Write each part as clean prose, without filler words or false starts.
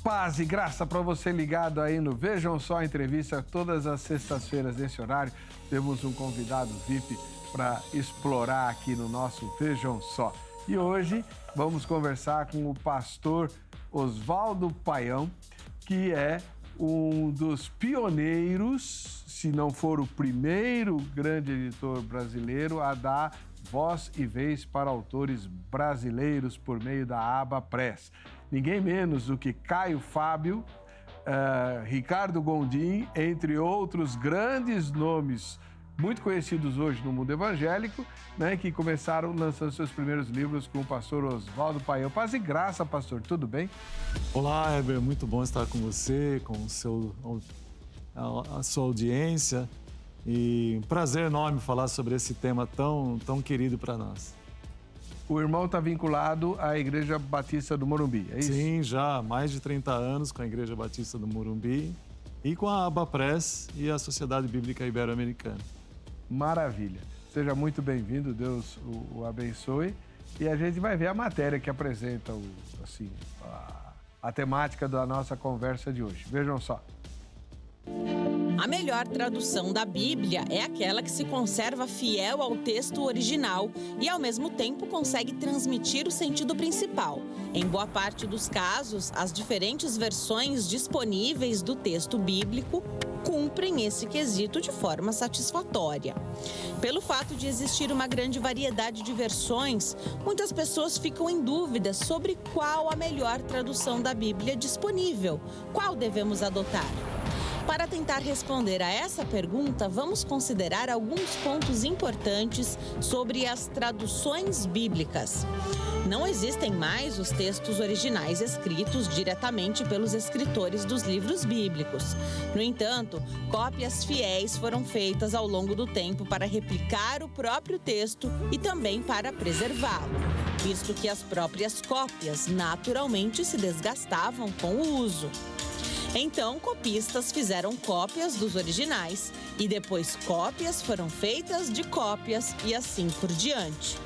Paz e graça para você ligado aí no Vejam Só Entrevista. Todas as sextas-feiras nesse horário temos um convidado VIP para explorar aqui no nosso Vejam Só. E hoje vamos conversar com o pastor Oswaldo Paião, que é um dos pioneiros, se não for o primeiro grande editor brasileiro a dar voz e vez para autores brasileiros por meio da Aba Press. Ninguém menos do que Caio Fábio, Ricardo Gondim, entre outros grandes nomes muito conhecidos hoje no mundo evangélico, né, que começaram lançando seus primeiros livros com o pastor Oswaldo Paião. Paz e graça, pastor, tudo bem? Olá, Heber, muito bom estar com você, com a sua audiência. E um prazer enorme falar sobre esse tema tão querido para nós. O irmão está vinculado à Igreja Batista do Morumbi, é isso? Sim, já há mais de 30 anos com a Igreja Batista do Morumbi e com a Aba Press e a Sociedade Bíblica Ibero-Americana. Maravilha. Seja muito bem-vindo, Deus o abençoe. E a gente vai ver a matéria que apresenta a temática da nossa conversa de hoje. Vejam só. A melhor tradução da Bíblia é aquela que se conserva fiel ao texto original e, ao mesmo tempo, consegue transmitir o sentido principal. Em boa parte dos casos, as diferentes versões disponíveis do texto bíblico cumprem esse quesito de forma satisfatória. Pelo fato de existir uma grande variedade de versões, muitas pessoas ficam em dúvida sobre qual a melhor tradução da Bíblia disponível, qual devemos adotar. Para tentar responder a essa pergunta, vamos considerar alguns pontos importantes sobre as traduções bíblicas. Não existem mais os textos originais escritos diretamente pelos escritores dos livros bíblicos. No entanto, cópias fiéis foram feitas ao longo do tempo para replicar o próprio texto e também para preservá-lo, visto que as próprias cópias naturalmente se desgastavam com o uso. Então, copistas fizeram cópias dos originais e depois cópias foram feitas de cópias e assim por diante.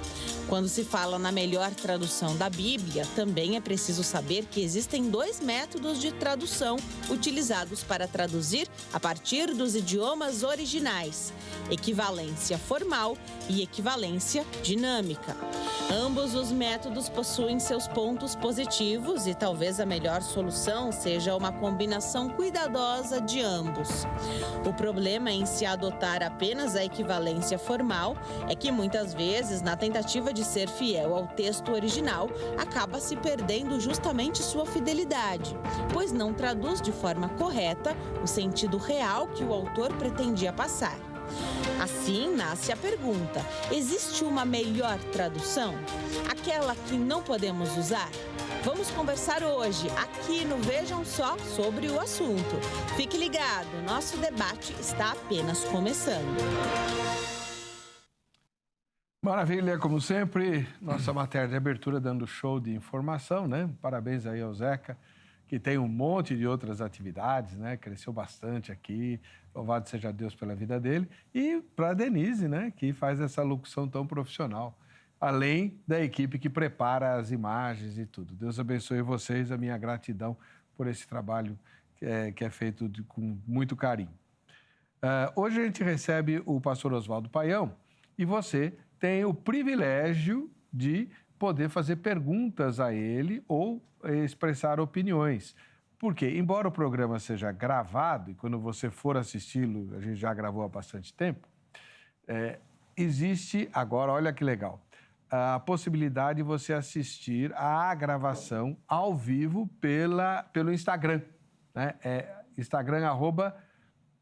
Quando se fala na melhor tradução da Bíblia, também é preciso saber que existem dois métodos de tradução utilizados para traduzir a partir dos idiomas originais: equivalência formal e equivalência dinâmica. Ambos os métodos possuem seus pontos positivos e talvez a melhor solução seja uma combinação cuidadosa de ambos. O problema em se adotar apenas a equivalência formal é que muitas vezes, na tentativa de ser fiel ao texto original, acaba se perdendo justamente sua fidelidade, pois não traduz de forma correta o sentido real que o autor pretendia passar. Assim nasce a pergunta: existe uma melhor tradução? Aquela que não podemos usar? Vamos conversar hoje, aqui no Vejam Só, sobre o assunto. Fique ligado, nosso debate está apenas começando. Maravilha, como sempre, nossa matéria de abertura dando show de informação, né? Parabéns aí ao Zeca, que tem um monte de outras atividades, né? Cresceu bastante aqui, louvado seja Deus pela vida dele. E para a Denise, né? Que faz essa locução tão profissional, além da equipe que prepara as imagens e tudo. Deus abençoe vocês, a minha gratidão por esse trabalho que é feito com muito carinho. Hoje a gente recebe o pastor Oswaldo Paião e você tem o privilégio de poder fazer perguntas a ele ou expressar opiniões. Porque, embora o programa seja gravado, e quando você for assisti-lo, a gente já gravou há bastante tempo, existe agora, olha que legal, a possibilidade de você assistir à gravação ao vivo pelo Instagram, né? Instagram,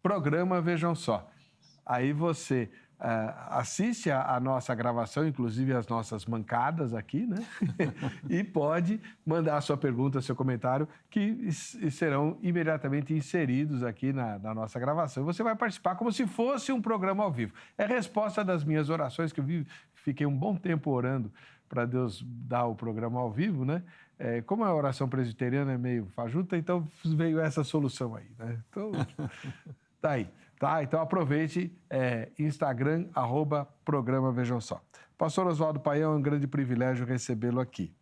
@programa Vejam Só. Aí você assiste a nossa gravação, inclusive as nossas mancadas aqui, né? E pode mandar a sua pergunta, seu comentário, que serão imediatamente inseridos aqui na nossa gravação. Você vai participar como se fosse um programa ao vivo. É resposta das minhas orações, que eu fiquei um bom tempo orando para Deus dar o programa ao vivo, né? Como a oração presbiteriana é meio fajuta, então veio essa solução aí, né? Então, tá aí. Tá? Então aproveite, Instagram, @programa Vejam Só. Pastor Oswaldo Paião, é um grande privilégio recebê-lo aqui.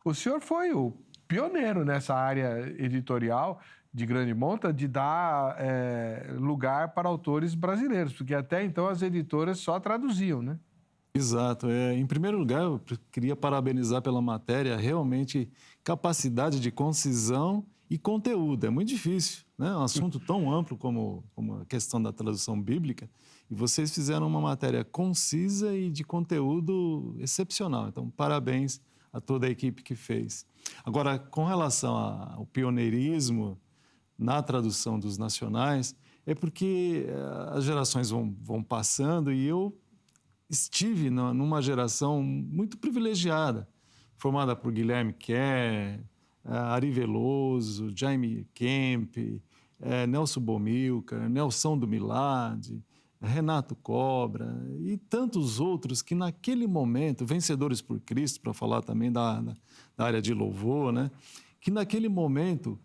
O senhor foi o pioneiro nessa área editorial de grande monta, de dar lugar para autores brasileiros, porque até então as editoras só traduziam, né? Exato. Em primeiro lugar, eu queria parabenizar pela matéria, realmente capacidade de concisão e conteúdo. É muito difícil, né? Um assunto tão amplo como a questão da tradução bíblica, e vocês fizeram uma matéria concisa e de conteúdo excepcional. Então, parabéns a toda a equipe que fez. Agora, com relação ao pioneirismo na tradução dos nacionais, é porque as gerações vão passando e eu estive numa geração muito privilegiada, formada por Guilherme Kerr, Ari Veloso, Jaime Kemp, Nelson Bomilcar, Nelson do Milad, Renato Cobra e tantos outros que naquele momento, Vencedores por Cristo, para falar também da área de louvor, né? Que naquele momento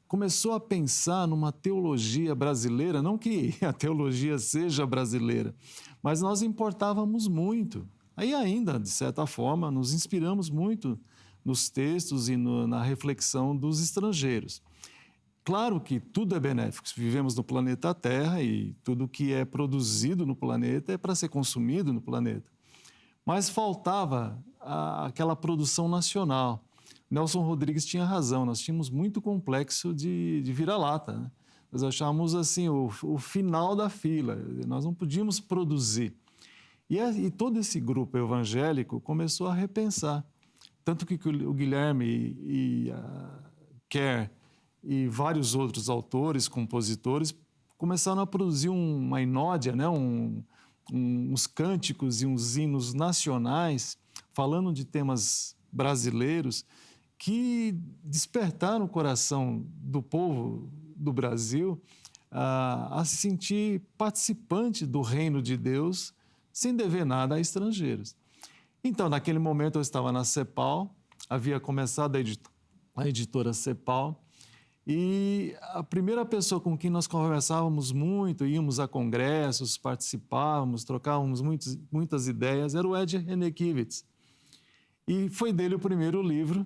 começou a pensar numa teologia brasileira, não que a teologia seja brasileira, mas nós importávamos muito. Aí ainda, de certa forma, nos inspiramos muito nos textos e na reflexão dos estrangeiros. Claro que tudo é benéfico, vivemos no planeta Terra e tudo que é produzido no planeta é para ser consumido no planeta. Mas faltava aquela produção nacional. Nelson Rodrigues tinha razão, nós tínhamos muito complexo de vira-lata, né? Nós achávamos assim, o final da fila, nós não podíamos produzir. E todo esse grupo evangélico começou a repensar. Tanto que o Guilherme e a Kerr e vários outros autores, compositores, começaram a produzir uma inódia, né? Uns cânticos e uns hinos nacionais, falando de temas brasileiros, que despertaram o coração do povo do Brasil a se sentir participante do reino de Deus sem dever nada a estrangeiros. Então, naquele momento, eu estava na CEPAL, havia começado a editora CEPAL, e a primeira pessoa com quem nós conversávamos muito, íamos a congressos, participávamos, trocávamos muitas ideias, era o Ed Renekiewicz. E foi dele o primeiro livro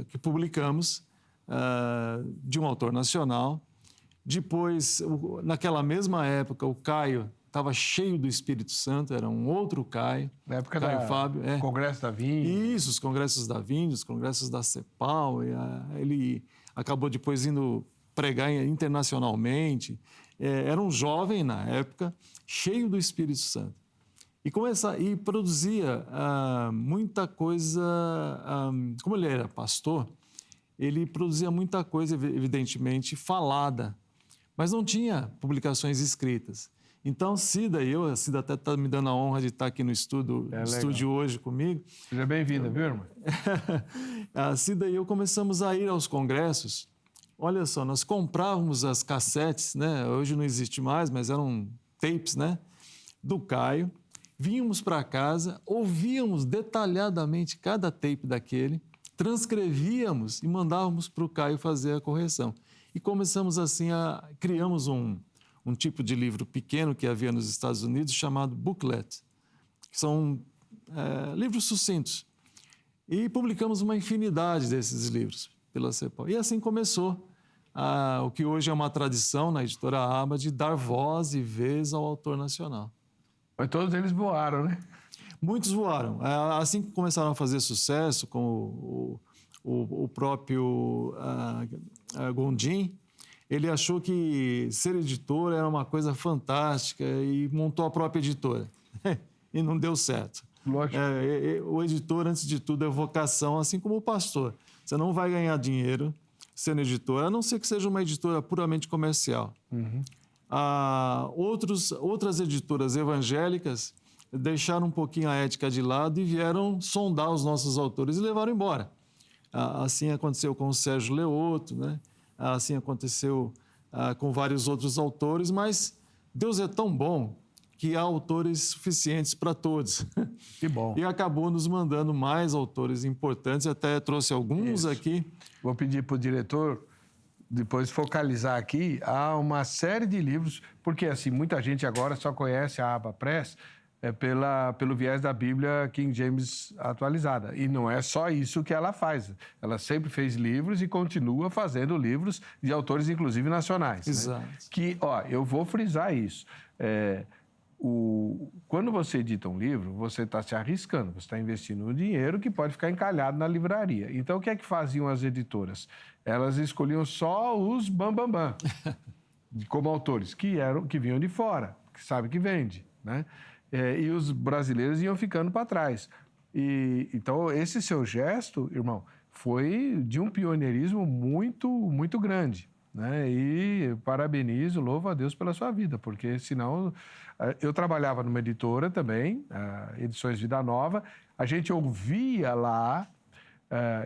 que publicamos, de um autor nacional. Depois, naquela mesma época, o Caio estava cheio do Espírito Santo, era um outro Caio. Na época Caio Fábio, Congresso da Vinha. Isso, os congressos da Vinha, os congressos da CEPAL. Ele acabou depois indo pregar internacionalmente. Era um jovem na época, cheio do Espírito Santo. E produzia muita coisa, como ele era pastor, ele produzia muita coisa, evidentemente, falada, mas não tinha publicações escritas. Então, Cida até está me dando a honra de estar aqui no estúdio hoje comigo. Seja bem-vinda, viu, irmã? A Cida e eu começamos a ir aos congressos. Olha só, nós comprávamos as cassetes, né? Hoje não existe mais, mas eram tapes, né? Do Caio. Vínhamos para casa, ouvíamos detalhadamente cada tape daquele, transcrevíamos e mandávamos para o Caio fazer a correção. E começamos assim criamos um tipo de livro pequeno que havia nos Estados Unidos chamado booklet, que são livros sucintos. E publicamos uma infinidade desses livros pela CEPAL. E assim começou o que hoje é uma tradição na editora ABA de dar voz e vez ao autor nacional. Mas todos eles voaram, né? Muitos voaram. Assim que começaram a fazer sucesso, como o próprio Gondim, ele achou que ser editor era uma coisa fantástica e montou a própria editora. E não deu certo. Lógico. O editor, antes de tudo, é vocação, assim como o pastor. Você não vai ganhar dinheiro sendo editor, a não ser que seja uma editora puramente comercial. Uhum. Outras editoras evangélicas deixaram um pouquinho a ética de lado e vieram sondar os nossos autores e levaram embora. Assim aconteceu com o Sérgio Leoto, né? Assim aconteceu com vários outros autores, mas Deus é tão bom que há autores suficientes para todos. Que bom. E acabou nos mandando mais autores importantes, até trouxe alguns aqui. Vou pedir para o diretor depois focalizar aqui. Há uma série de livros, porque assim, muita gente agora só conhece a ABA Press pelo viés da Bíblia King James atualizada. E não é só isso que ela faz. Ela sempre fez livros e continua fazendo livros de autores, inclusive, nacionais. Exato. Né? Que, eu vou frisar isso. Quando você edita um livro, você está se arriscando, você está investindo um dinheiro que pode ficar encalhado na livraria. Então, o que é que faziam as editoras? Elas escolhiam só os bambambam, como autores, que vinham de fora, que sabe que vende, né? E os brasileiros iam ficando para trás. Então, esse seu gesto, irmão, foi de um pioneirismo muito, muito grande, né? E parabenizo, louvo a Deus pela sua vida, porque senão... Eu trabalhava numa editora também, Edições Vida Nova, a gente ouvia lá,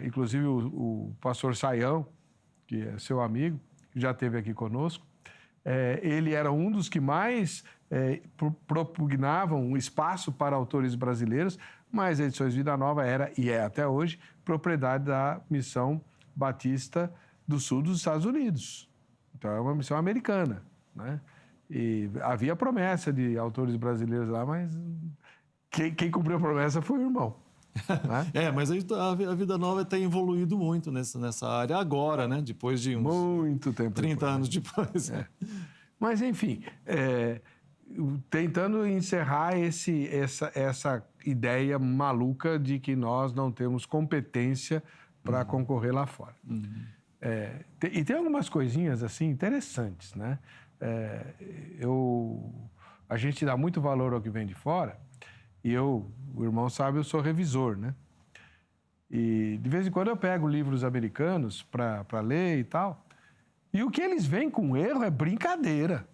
inclusive o pastor Saião, que é seu amigo, que já esteve aqui conosco, ele era um dos que mais propugnavam um espaço para autores brasileiros, mas a Edições Vida Nova era, e é até hoje, propriedade da Missão Batista do Sul dos Estados Unidos. Então, é uma missão americana, né? E havia promessa de autores brasileiros lá, mas quem cumpriu a promessa foi o irmão. Né? Mas a Vida Nova tem evoluído muito nessa área agora, né? Depois de uns muito tempo 30 depois, anos depois. Mas, enfim, tentando encerrar essa ideia maluca de que nós não temos competência para concorrer lá fora. E tem algumas coisinhas assim interessantes, né? A gente dá muito valor ao que vem de fora e o irmão sabe, eu sou revisor, né? E de vez em quando eu pego livros americanos para ler e tal, e o que eles veem com erro é brincadeira.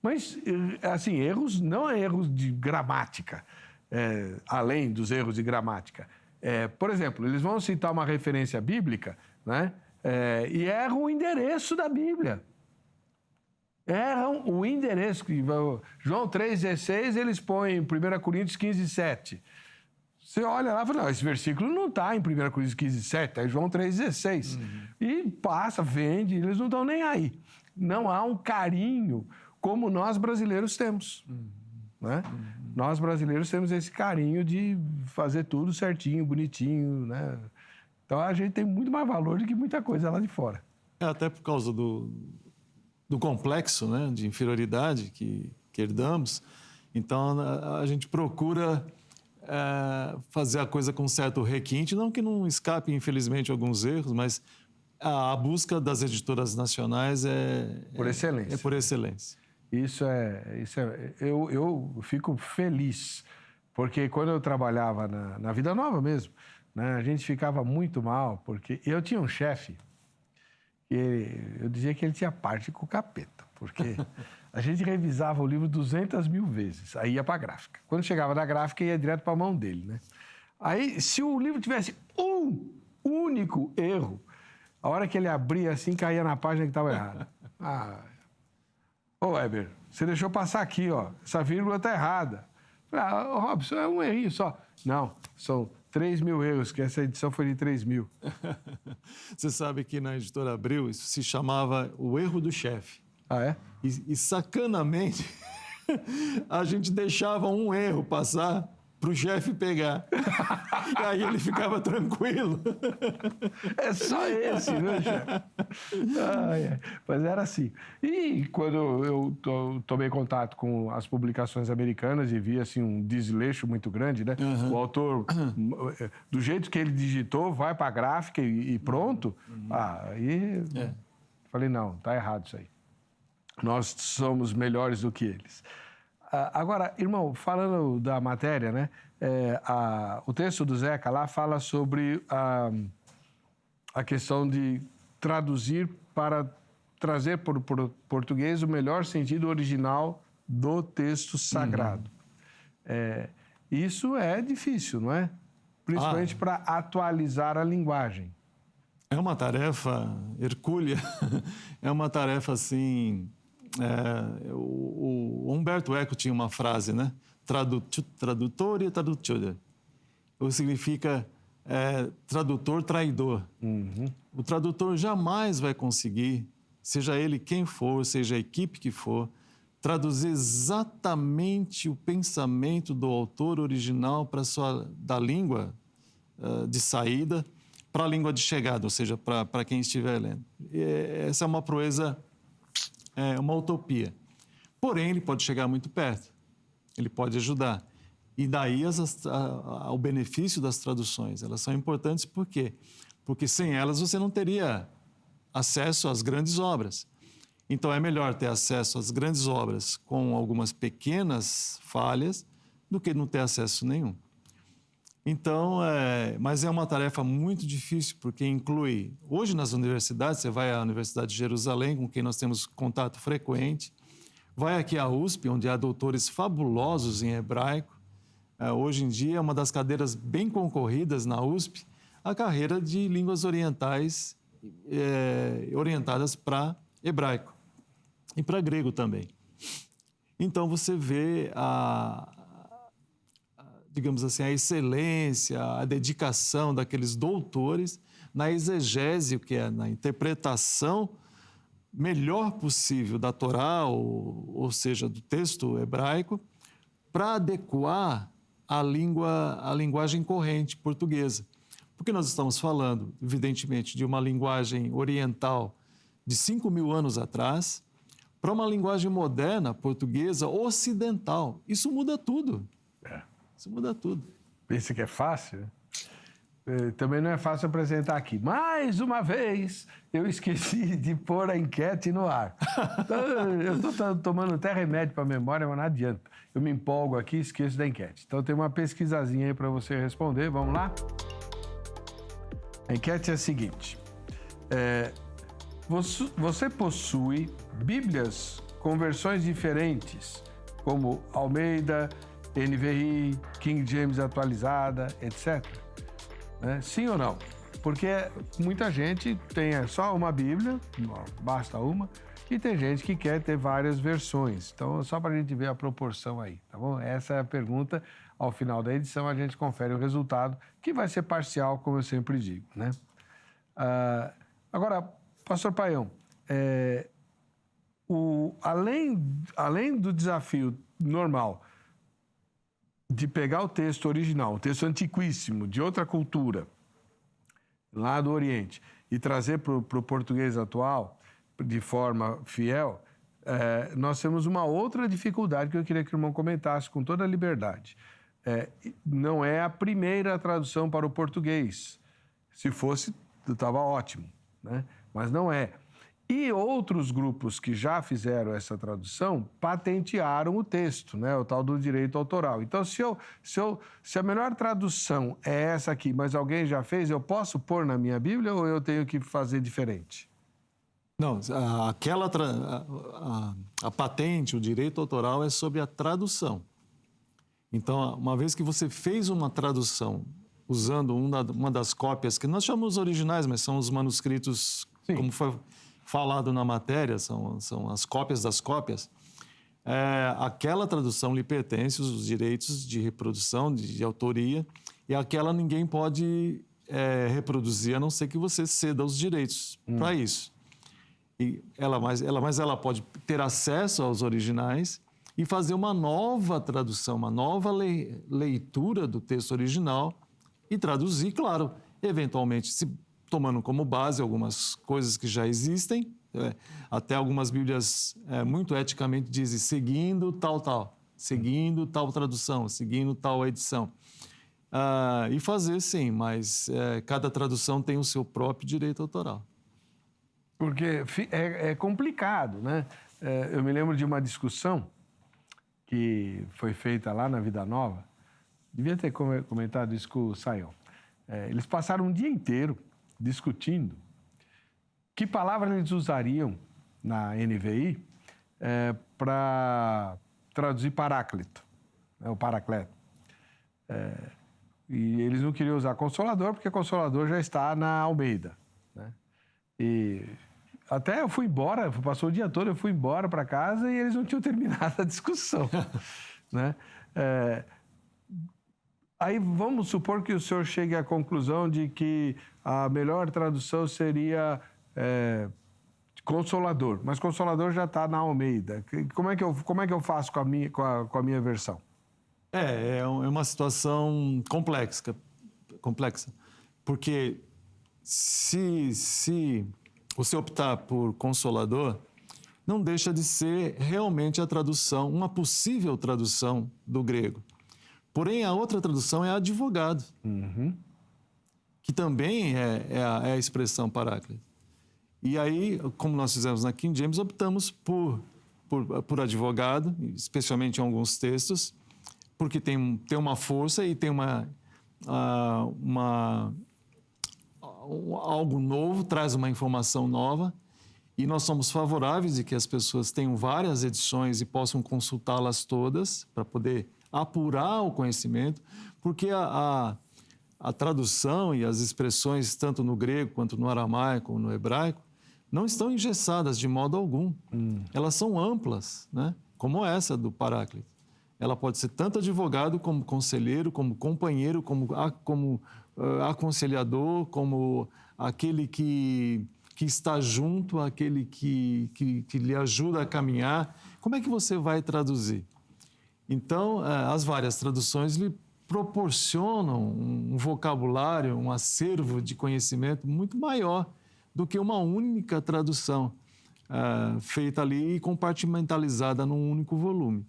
Mas, assim, erros não é erros de gramática, além dos erros de gramática. Por exemplo, eles vão citar uma referência bíblica, né? E erram o endereço da Bíblia. Erram o endereço. João 3,16, eles põem 1 Coríntios 15,7. Você olha lá e fala, não, esse versículo não está em 1 Coríntios 15,7, é João 3,16. E passa, vende, eles não estão nem aí. Não há um carinho como nós brasileiros temos. Né? Nós brasileiros temos esse carinho de fazer tudo certinho, bonitinho, né? Então a gente tem muito mais valor do que muita coisa lá de fora. Até por causa do complexo, né, de inferioridade que herdamos. Então, a gente procura fazer a coisa com certo requinte, não que não escape, infelizmente, alguns erros, mas a busca das editoras nacionais por excelência. É por excelência. Eu fico feliz, porque quando eu trabalhava na Vida Nova mesmo, né, a gente ficava muito mal, porque eu tinha um chefe. Eu dizia que ele tinha parte com o capeta, porque a gente revisava o livro 200.000 vezes, aí ia para a gráfica. Quando chegava da gráfica, ia direto para a mão dele, né? Aí, se o livro tivesse um único erro, a hora que ele abria assim, caía na página que estava errada. Ô, Weber, você deixou passar aqui, ó, essa vírgula está errada. Robson, é um errinho só. Não, são 3.000 erros, que essa edição foi de 3.000. Você sabe que na Editora Abril isso se chamava o erro do chefe. Ah, é? E sacanamente, a gente deixava um erro passar para o chefe pegar. E aí ele ficava tranquilo. É só esse, né, chefe? Mas era assim. E quando eu tomei contato com as publicações americanas e vi assim, um desleixo muito grande, né? O autor, do jeito que ele digitou, vai para a gráfica e pronto. Aí falei, não, tá errado isso aí. Nós somos melhores do que eles. Agora, irmão, falando da matéria, né? O texto do Zeca lá fala sobre a questão de traduzir para trazer para o português o melhor sentido original do texto sagrado. Isso é difícil, não é? Principalmente para atualizar a linguagem. É uma tarefa hercúlea, é uma tarefa assim... o Humberto Eco tinha uma frase, né? Tradutore traduttore. O significa tradutor traidor. O tradutor jamais vai conseguir, seja ele quem for, seja a equipe que for, traduzir exatamente o pensamento do autor original da língua de saída para a língua de chegada, ou seja, para quem estiver lendo. Essa é uma proeza, uma utopia. Porém, ele pode chegar muito perto, ele pode ajudar. E daí o benefício das traduções. Elas são importantes por quê? Porque sem elas você não teria acesso às grandes obras. Então é melhor ter acesso às grandes obras com algumas pequenas falhas do que não ter acesso nenhum. Então, mas é uma tarefa muito difícil, porque inclui... Hoje, nas universidades, você vai à Universidade de Jerusalém, com quem nós temos contato frequente, vai aqui à USP, onde há doutores fabulosos em hebraico. Hoje em dia, é uma das cadeiras bem concorridas na USP, a carreira de línguas orientais, orientadas para hebraico e para grego também. Então, você vê digamos assim, a excelência, a dedicação daqueles doutores na exegese, que é na interpretação melhor possível da Torá, ou seja, do texto hebraico, para adequar a linguagem corrente portuguesa. Porque nós estamos falando, evidentemente, de uma linguagem oriental de 5.000 anos atrás para uma linguagem moderna, portuguesa, ocidental. Isso muda tudo. Isso muda tudo. Pensa que é fácil? Também não é fácil apresentar aqui. Mais uma vez, eu esqueci de pôr a enquete no ar. Então, eu estou tomando até remédio para a memória, mas não adianta. Eu me empolgo aqui e esqueço da enquete. Então, tem uma pesquisazinha aí para você responder. Vamos lá? A enquete é a seguinte. Você possui Bíblias com versões diferentes, como Almeida, NVI, King James atualizada, etc. Sim ou não? Porque muita gente tem só uma Bíblia, basta uma, e tem gente que quer ter várias versões. Então, só para a gente ver a proporção aí, tá bom? Essa é a pergunta. Ao final da edição, a gente confere o resultado, que vai ser parcial, como eu sempre digo, né? Agora, pastor Paião, além do desafio normal de pegar o texto original, o texto antiquíssimo, de outra cultura, lá do Oriente, e trazer para o português atual, de forma fiel, nós temos uma outra dificuldade que eu queria que o irmão comentasse com toda a liberdade. Não é a primeira tradução para o português. Se fosse, estava ótimo, né? Mas não é. E outros grupos que já fizeram essa tradução patentearam o texto, né? O tal do direito autoral. Então, se a melhor tradução é essa aqui, mas alguém já fez, eu posso pôr na minha Bíblia ou eu tenho que fazer diferente? Não, a patente, o direito autoral é sobre a tradução. Então, uma vez que você fez uma tradução usando uma das cópias, que nós chamamos originais, mas são os manuscritos, sim, como foi falado na matéria, são as cópias das cópias, aquela tradução lhe pertence os direitos de reprodução, de autoria, e aquela ninguém pode reproduzir, a não ser que você ceda os direitos para isso. Mas ela pode ter acesso aos originais e fazer uma nova tradução, uma nova leitura do texto original e traduzir, claro, eventualmente, tomando como base algumas coisas que já existem, até algumas Bíblias muito eticamente dizem seguindo tal tradução, seguindo tal edição. E fazer sim, mas cada tradução tem o seu próprio direito autoral. Porque é complicado, né? Eu me lembro de uma discussão que foi feita lá na Vida Nova, devia ter comentado isso com o Sayão. Eles passaram um dia inteiro discutindo que palavras eles usariam na NVI para traduzir Paráclito, o Paracleto. E eles não queriam usar Consolador, porque Consolador já está na Almeida, né? E até eu fui embora, passou o dia todo, eu fui embora para casa e eles não tinham terminado a discussão, né? Aí vamos supor que o senhor chegue à conclusão de que a melhor tradução seria Consolador. Mas Consolador já está na Almeida. Como é que eu faço com a minha versão? É uma situação complexa. Porque se você optar por Consolador, não deixa de ser realmente a tradução, uma possível tradução do grego. Porém, a outra tradução é advogado, que também é a expressão Paráclito. E aí, como nós fizemos na King James, optamos por advogado, especialmente em alguns textos, porque tem uma força e tem algo novo, traz uma informação nova, e nós somos favoráveis de que as pessoas tenham várias edições e possam consultá-las todas para poder apurar o conhecimento, porque a tradução e as expressões, tanto no grego quanto no aramaico ou no hebraico, não estão engessadas de modo algum. Elas são amplas, né? Como essa do Paráclito. Ela pode ser tanto advogado, como conselheiro, como companheiro, como aconselhador, como aquele que está junto, aquele que lhe ajuda a caminhar. Como é que você vai traduzir? Então, as várias traduções lhe proporcionam um vocabulário, um acervo de conhecimento muito maior do que uma única tradução feita ali e compartimentalizada num único volume.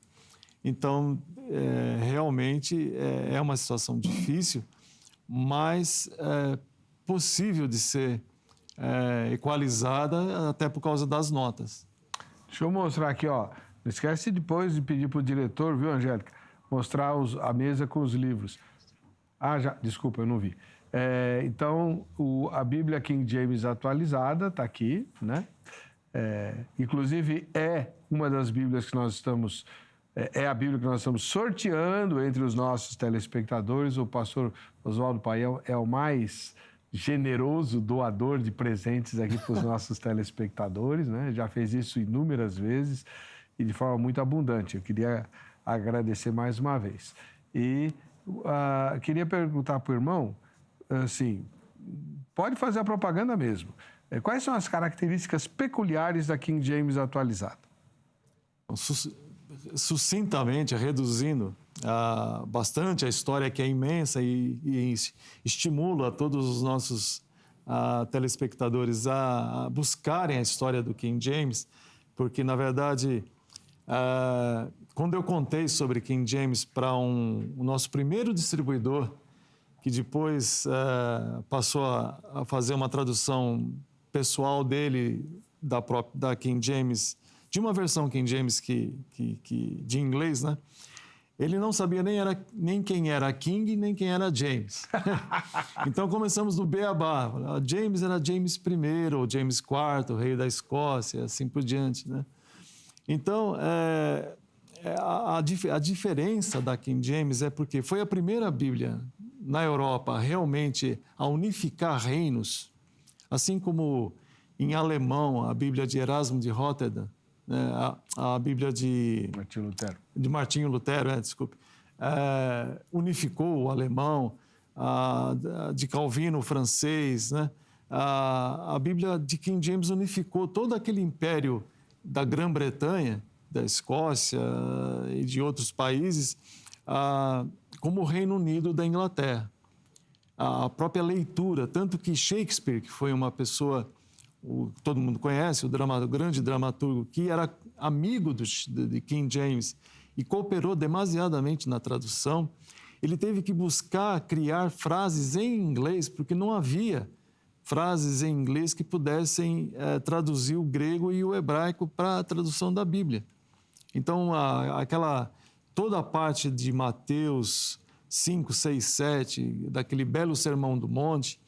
Então, realmente é uma situação difícil, mas possível de ser equalizada até por causa das notas. Deixa eu mostrar aqui, ó. Não esquece depois de pedir para o diretor, viu, Angélica? Mostrar a mesa com os livros. Desculpa, eu não vi. Então, a Bíblia King James atualizada está aqui, né? Inclusive, é uma das Bíblias que nós estamos... É a Bíblia que nós estamos sorteando entre os nossos telespectadores. O pastor Oswaldo Paião é o mais generoso doador de presentes aqui para os nossos telespectadores, né? Já fez isso inúmeras vezes e de forma muito abundante. Eu queria agradecer mais uma vez. E queria perguntar para o irmão, assim, pode fazer a propaganda mesmo. Quais são as características peculiares da King James atualizada? Sucintamente, reduzindo bastante a história, que é imensa, e estimula a todos os nossos telespectadores a buscarem a história do King James, porque, na verdade, quando eu contei sobre King James para o nosso primeiro distribuidor, que depois passou a fazer uma tradução pessoal dele da King James, de uma versão King James de inglês, né? Ele não sabia nem quem era King, nem quem era James. Então começamos do beabá. James era James I, ou James IV, o rei da Escócia, assim por diante, né? Então, a diferença da King James é porque foi a primeira Bíblia na Europa realmente a unificar reinos, assim como em alemão a Bíblia de Erasmo de Roterdã, né, a Bíblia de Martinho Lutero, desculpe, unificou o alemão, de Calvino o francês, né? A Bíblia de King James unificou todo aquele império da Grã-Bretanha, da Escócia e de outros países, como o Reino Unido da Inglaterra. A própria leitura, tanto que Shakespeare, que foi uma pessoa, todo mundo conhece, o grande dramaturgo, que era amigo de King James e cooperou demasiadamente na tradução, ele teve que buscar criar frases em inglês, porque não havia frases em inglês que pudessem traduzir o grego e o hebraico para a tradução da Bíblia. Então, toda a parte de Mateus 5, 6, 7, daquele belo Sermão do Monte,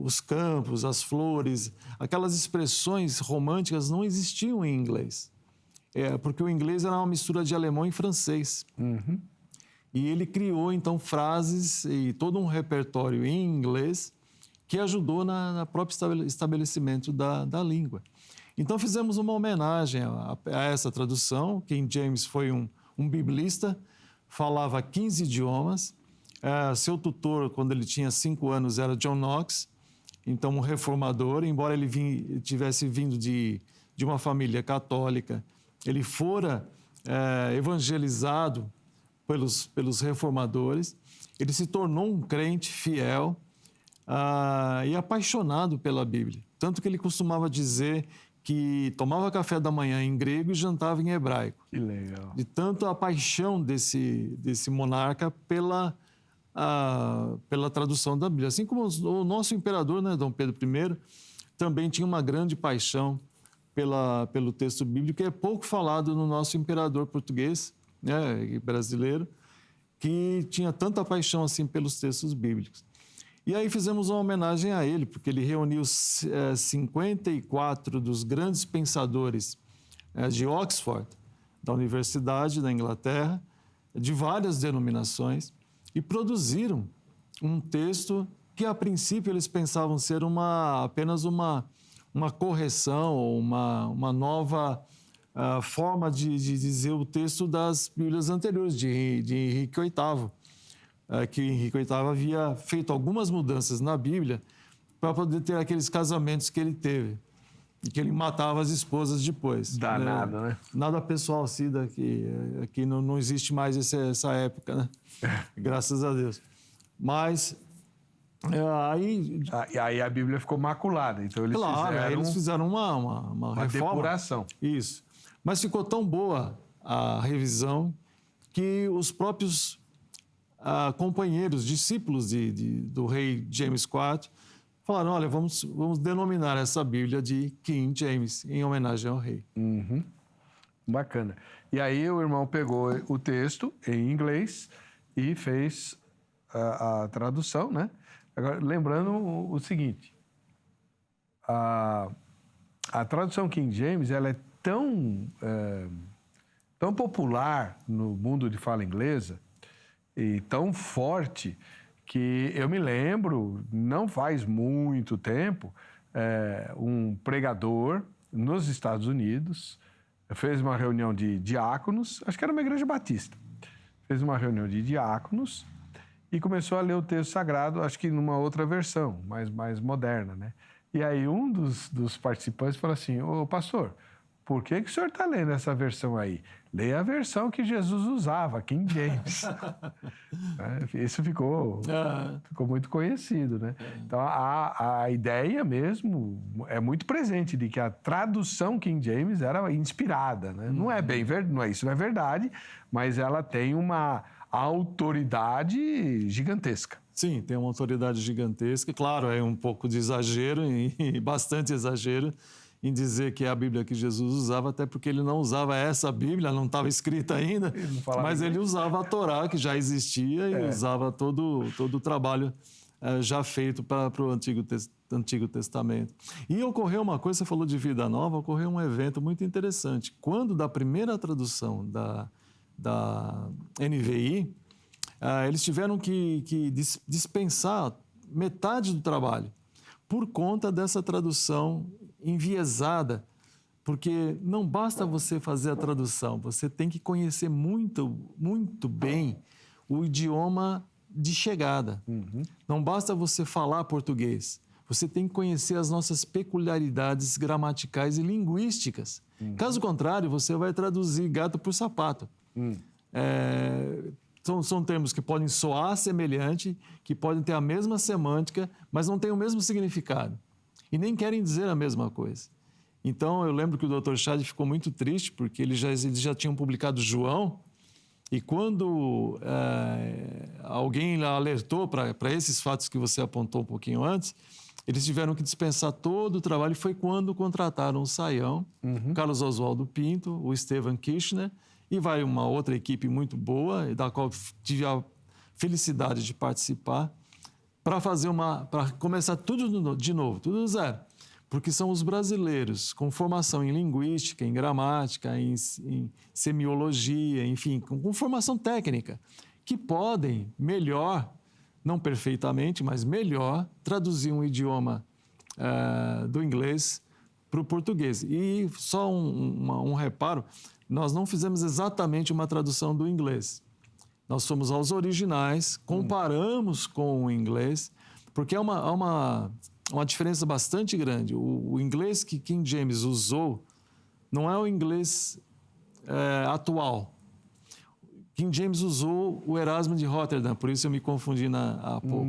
os campos, as flores, aquelas expressões românticas não existiam em inglês. Porque o inglês era uma mistura de alemão e francês. Uhum. E ele criou, então, frases e todo um repertório em inglês que ajudou no próprio estabelecimento da língua. Então, fizemos uma homenagem a essa tradução. King James foi um biblista, falava 15 idiomas. Seu tutor, quando ele tinha 5 anos, era John Knox. então um reformador, embora ele tivesse vindo de uma família católica, ele fora evangelizado pelos reformadores, ele se tornou um crente fiel e apaixonado pela Bíblia. Tanto que ele costumava dizer que tomava café da manhã em grego e jantava em hebraico. Que legal. De tanto a paixão desse monarca pela tradução da Bíblia. Assim como o nosso imperador, né, Dom Pedro I, também tinha uma grande paixão pelo texto bíblico, que é pouco falado no nosso imperador português, né, brasileiro, que tinha tanta paixão assim pelos textos bíblicos. E aí fizemos uma homenagem a ele, porque ele reuniu 54 dos grandes pensadores de Oxford, da Universidade da Inglaterra, de várias denominações, e produziram um texto que, a princípio, eles pensavam ser apenas uma correção ou uma nova forma de dizer o texto das Bíblias anteriores, de Henrique VIII. Que Henrique VIII havia feito algumas mudanças na Bíblia para poder ter aqueles casamentos que ele teve, e que ele matava as esposas depois. Danado, né? Nada pessoal, Cida, que não existe mais essa época, né? Graças a Deus. Mas aí a Bíblia ficou maculada, então eles fizeram uma reforma. Depuração. Isso. Mas ficou tão boa a revisão que os próprios companheiros, discípulos do rei James IV, falaram, olha, vamos denominar essa Bíblia de King James, em homenagem ao rei. Uhum. Bacana. E aí o irmão pegou o texto em inglês e fez a tradução, né? Agora, lembrando o seguinte, a tradução King James, ela é tão popular no mundo de fala inglesa e tão forte que eu me lembro, não faz muito tempo, um pregador nos Estados Unidos fez uma reunião de diáconos, acho que era uma igreja batista, fez uma reunião de diáconos e começou a ler o texto sagrado, acho que numa outra versão, mais moderna, né? E aí um dos participantes falou assim, ô pastor, por que o senhor está lendo essa versão aí? Leia a versão que Jesus usava, King James. Isso ficou muito conhecido, né? Então, a ideia mesmo é muito presente de que a tradução King James era inspirada, né? Não é bem verdade, isso não é verdade, mas ela tem uma autoridade gigantesca. Sim, tem uma autoridade gigantesca. Claro, é um pouco de exagero, e bastante exagero, em dizer que é a Bíblia que Jesus usava, até porque ele não usava essa Bíblia, não estava escrita ainda, mas ele usava a Torá, que já existia, e usava todo o trabalho já feito para o Antigo Testamento. E ocorreu uma coisa, você falou de Vida Nova, ocorreu um evento muito interessante. Quando, da primeira tradução da NVI, eles tiveram que dispensar metade do trabalho por conta dessa tradução enviesada, porque não basta você fazer a tradução, você tem que conhecer muito, muito bem o idioma de chegada. Uhum. Não basta você falar português, você tem que conhecer as nossas peculiaridades gramaticais e linguísticas. Uhum. Caso contrário, você vai traduzir gato por sapato. São termos que podem soar semelhante, que podem ter a mesma semântica, mas não têm o mesmo significado. E nem querem dizer a mesma coisa. Então, eu lembro que o Dr. Chad ficou muito triste, porque eles já tinham publicado João, e quando alguém alertou para esses fatos que você apontou um pouquinho antes, eles tiveram que dispensar todo o trabalho. Foi quando contrataram o Saião, Carlos Oswaldo Pinto, o Estevan Kirchner, e vai uma outra equipe muito boa, da qual tive a felicidade de participar, para começar tudo de novo, tudo do zero. Porque são os brasileiros com formação em linguística, em gramática, em semiologia, enfim, com formação técnica, que podem melhor, não perfeitamente, mas melhor, traduzir um idioma do inglês para o português. E só um reparo, nós não fizemos exatamente uma tradução do inglês. Nós fomos aos originais, comparamos com o inglês, porque há uma uma diferença bastante grande. O inglês que King James usou não é o inglês atual. King James usou o Erasmo de Rotterdam, por isso eu me confundi há pouco.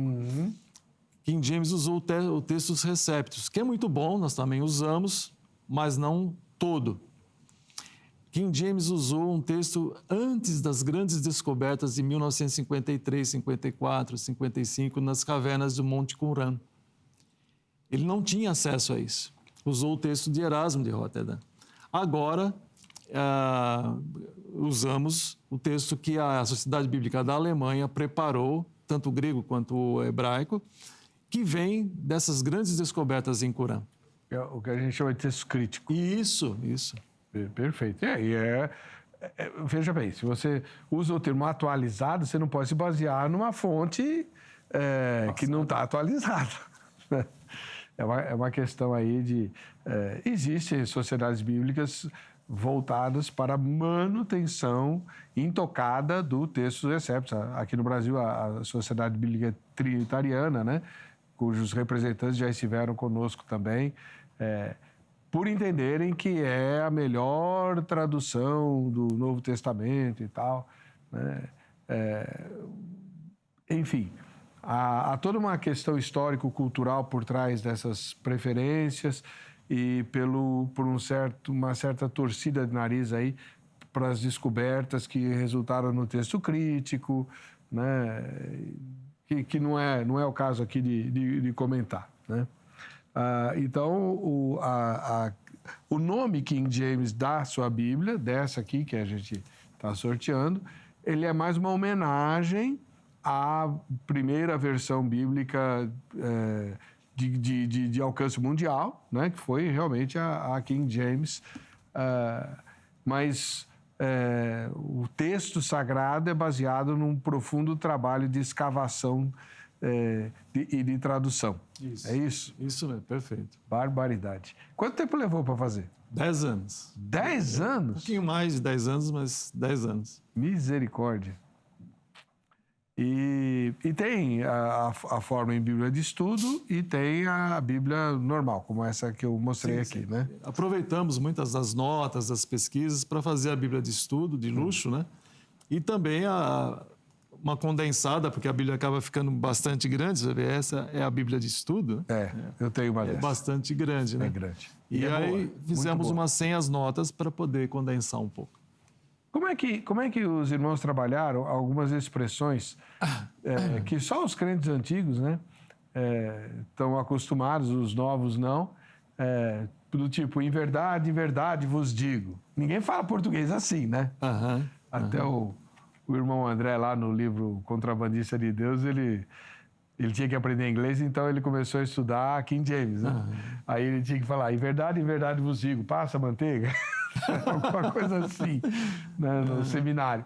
King James usou o Textus Receptus, que é muito bom, nós também usamos, mas não todo. King James usou um texto antes das grandes descobertas de 1953, 54, 55, nas cavernas do Monte Qumran. Ele não tinha acesso a isso. Usou o texto de Erasmo de Rotterdam. Agora, usamos o texto que a Sociedade Bíblica da Alemanha preparou, tanto o grego quanto o hebraico, que vem dessas grandes descobertas em Qumran. É o que a gente chama de texto crítico. Isso. Perfeito. Veja bem, se você usa o termo atualizado, você não pode se basear numa fonte que não está atualizada. É uma questão aí de... existem sociedades bíblicas voltadas para a manutenção intocada do Textus Receptus. Aqui no Brasil, a Sociedade Bíblica Trinitariana, né, cujos representantes já estiveram conosco também, por entenderem que é a melhor tradução do Novo Testamento e tal, né? Enfim, há toda uma questão histórico-cultural por trás dessas preferências e por uma certa torcida de nariz aí para as descobertas que resultaram no texto crítico, né? Que não é o caso aqui de comentar, né? Então, o nome King James da sua Bíblia, dessa aqui que a gente está sorteando, ele é mais uma homenagem à primeira versão bíblica de alcance mundial, né, que foi realmente a King James. Mas o texto sagrado é baseado num profundo trabalho de escavação e de tradução. Isso. É isso? Isso mesmo, perfeito. Barbaridade. Quanto tempo levou para fazer? 10 anos. 10 anos? Um pouquinho mais de 10 anos, mas 10 anos. Misericórdia. E tem a forma em Bíblia de estudo e tem a Bíblia normal, como essa que eu mostrei aqui, né? Aproveitamos muitas das notas, das pesquisas para fazer a Bíblia de estudo, de luxo, né? E também uma condensada, porque a Bíblia acaba ficando bastante grande, você vê, essa é a Bíblia de estudo. Eu tenho uma dessa. É bastante grande, né? É grande. E aí fizemos umas 100 as notas para poder condensar um pouco. Como é que os irmãos trabalharam algumas expressões que só os crentes antigos, né, estão acostumados, os novos não, do tipo, em verdade vos digo. Ninguém fala português assim, né? Até o irmão André, lá no livro Contrabandista de Deus, ele tinha que aprender inglês, então ele começou a estudar King James, né? Aí ele tinha que falar, em verdade vos digo, passa manteiga. Alguma coisa assim, né, no seminário.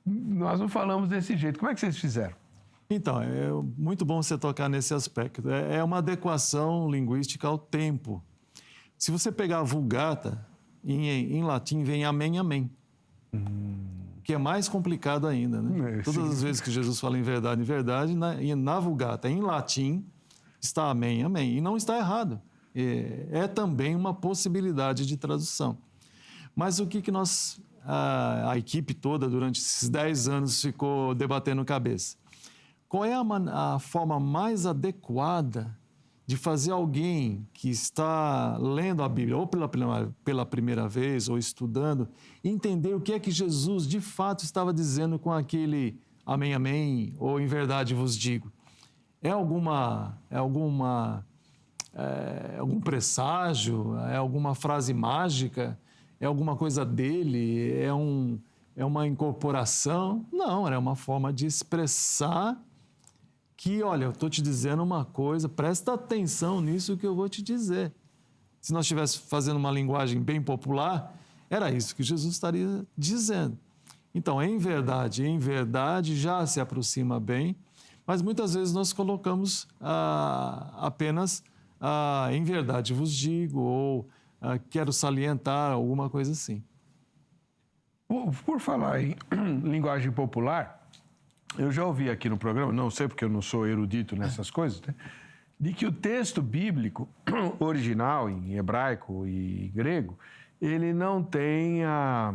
Nós não falamos desse jeito. Como é que vocês fizeram? Então, é muito bom você tocar nesse aspecto. É uma adequação linguística ao tempo. Se você pegar a Vulgata, em latim vem amém, amém. Que é mais complicado ainda, né? Todas as vezes que Jesus fala em verdade, na Vulgata, em latim, está amém, amém. E não está errado. É também uma possibilidade de tradução. Mas o que a equipe toda, durante esses 10 anos, ficou debatendo cabeça? Qual é a forma mais adequada de fazer alguém que está lendo a Bíblia, ou pela primeira vez, ou estudando, entender o que é que Jesus, de fato, estava dizendo com aquele amém, amém, ou em verdade vos digo? Algum presságio? É alguma frase mágica? É alguma coisa dele? É uma incorporação? Não, é uma forma de expressar que, olha, eu estou te dizendo uma coisa, presta atenção nisso que eu vou te dizer. Se nós estivéssemos fazendo uma linguagem bem popular, era isso que Jesus estaria dizendo. Então, em verdade, já se aproxima bem, mas muitas vezes nós colocamos apenas em verdade vos digo, ou quero salientar, alguma coisa assim. Por falar em linguagem popular, eu já ouvi aqui no programa, não sei porque eu não sou erudito nessas coisas, né, de que o texto bíblico original, em hebraico e grego, ele não tem a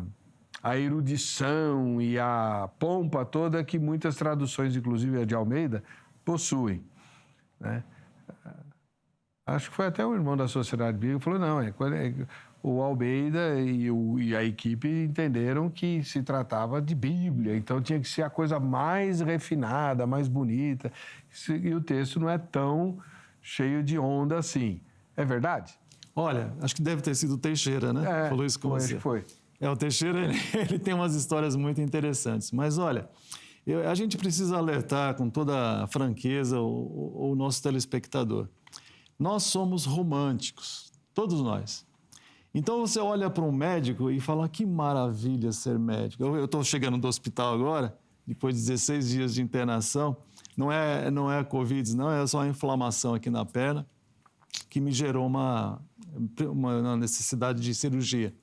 erudição e a pompa toda que muitas traduções, inclusive a de Almeida, possuem, né? Acho que foi até o irmão da Sociedade Bíblica que falou, não, o Almeida e a equipe entenderam que se tratava de Bíblia, então tinha que ser a coisa mais refinada, mais bonita, e o texto não é tão cheio de onda assim. É verdade? Olha, acho que deve ter sido o Teixeira, né? Falou isso com você. Acho que foi. O Teixeira, ele tem umas histórias muito interessantes. Mas, olha, a gente precisa alertar com toda a franqueza o nosso telespectador. Nós somos românticos, todos nós. Então, você olha para um médico e fala, que maravilha ser médico. Eu estou chegando do hospital agora, depois de 16 dias de internação. Não é Covid, não, é só uma inflamação aqui na perna, que me gerou uma necessidade de cirurgia.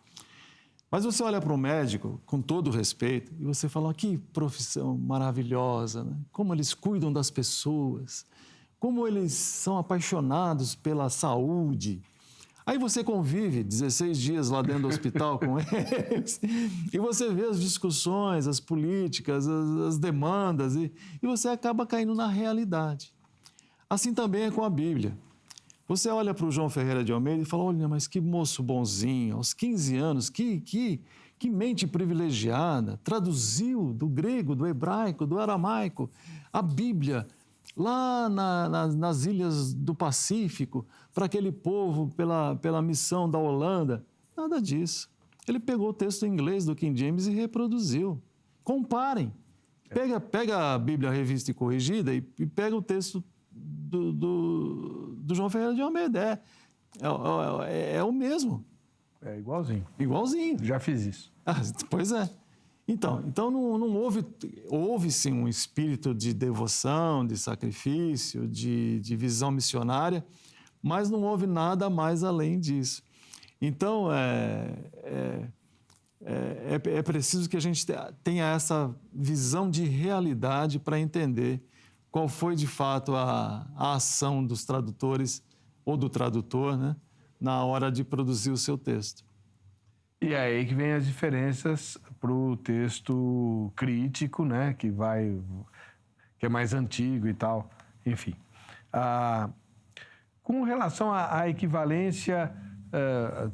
Mas você olha para o médico, com todo respeito, e você fala, que profissão maravilhosa, né? Como eles cuidam das pessoas, como eles são apaixonados pela saúde. Aí você convive 16 dias lá dentro do hospital com eles, e você vê as discussões, as políticas, as demandas, e você acaba caindo na realidade. Assim também é com a Bíblia. Você olha para o João Ferreira de Almeida e fala, olha, mas que moço bonzinho, aos 15 anos, que mente privilegiada, traduziu do grego, do hebraico, do aramaico, a Bíblia, lá nas ilhas do Pacífico, para aquele povo, pela missão da Holanda. Nada disso. Ele pegou o texto em inglês do King James e reproduziu. Comparem. Pega a Bíblia Revista e Corrigida e pega o texto do João Ferreira de Almeida. É o mesmo. É igualzinho. Igualzinho. Já fiz isso. Pois é. Então não houve sim um espírito de devoção, de sacrifício, de visão missionária, mas não houve nada mais além disso. Então, é preciso que a gente tenha essa visão de realidade para entender qual foi, de fato, a ação dos tradutores ou do tradutor, né, na hora de produzir o seu texto. E é aí que vem as diferenças para o texto crítico, né, que é mais antigo e tal, enfim. Com relação à equivalência,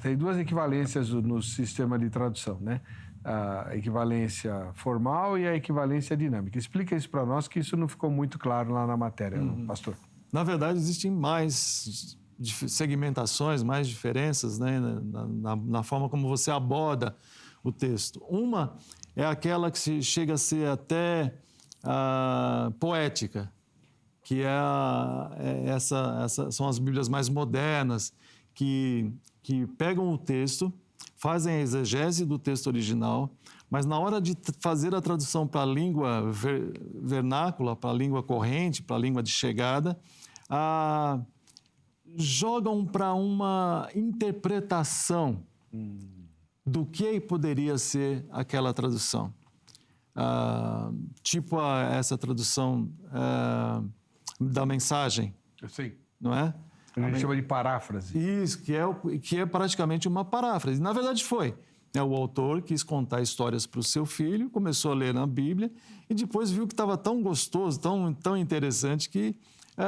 tem duas equivalências no sistema de tradução, né? A equivalência formal e a equivalência dinâmica. Explica isso para nós, que isso não ficou muito claro lá na matéria, pastor. Na verdade, existem mais segmentações, mais diferenças, né, na forma como você aborda o texto. Uma é aquela que chega a ser até poética, que são as Bíblias mais modernas, que pegam o texto, fazem a exegese do texto original, mas na hora de fazer a tradução para a língua vernácula, para a língua corrente, para a língua de chegada, jogam para uma interpretação do que poderia ser aquela tradução. Tipo essa tradução da mensagem. Sim. Não é? A gente chama de paráfrase. Isso, que é praticamente uma paráfrase. Na verdade, foi. O autor quis contar histórias para o seu filho, começou a ler na Bíblia e depois viu que estava tão gostoso, tão interessante, que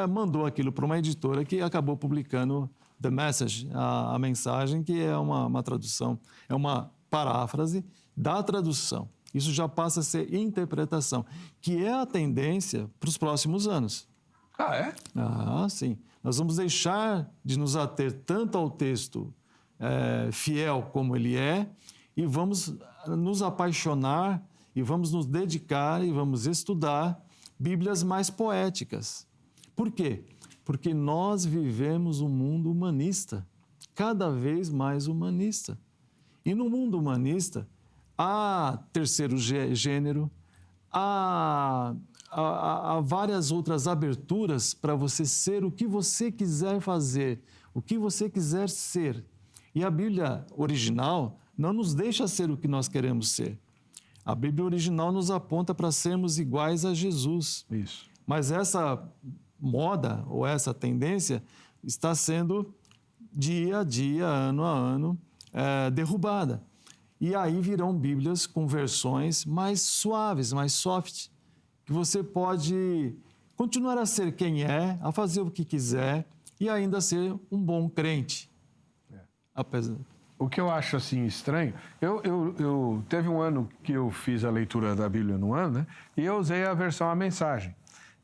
mandou aquilo para uma editora que acabou publicando The Message, a mensagem, que é uma tradução, é uma paráfrase da tradução. Isso já passa a ser interpretação, que é a tendência para os próximos anos. É? Sim. Nós vamos deixar de nos ater tanto ao texto fiel como ele é e vamos nos apaixonar e vamos nos dedicar e vamos estudar Bíblias mais poéticas. Por quê? Porque nós vivemos um mundo humanista, cada vez mais humanista. E no mundo humanista há terceiro gênero, há várias outras aberturas para você ser o que você quiser fazer, o que você quiser ser. E a Bíblia original não nos deixa ser o que nós queremos ser. A Bíblia original nos aponta para sermos iguais a Jesus. Isso. Mas essa moda ou essa tendência está sendo, dia a dia, ano a ano, derrubada. E aí virão Bíblias com versões mais suaves, mais soft, que você pode continuar a ser quem é, a fazer o que quiser e ainda ser um bom crente. Apesar... O que eu acho assim estranho, eu teve um ano que eu fiz a leitura da Bíblia no ano, né? E eu usei a versão A Mensagem.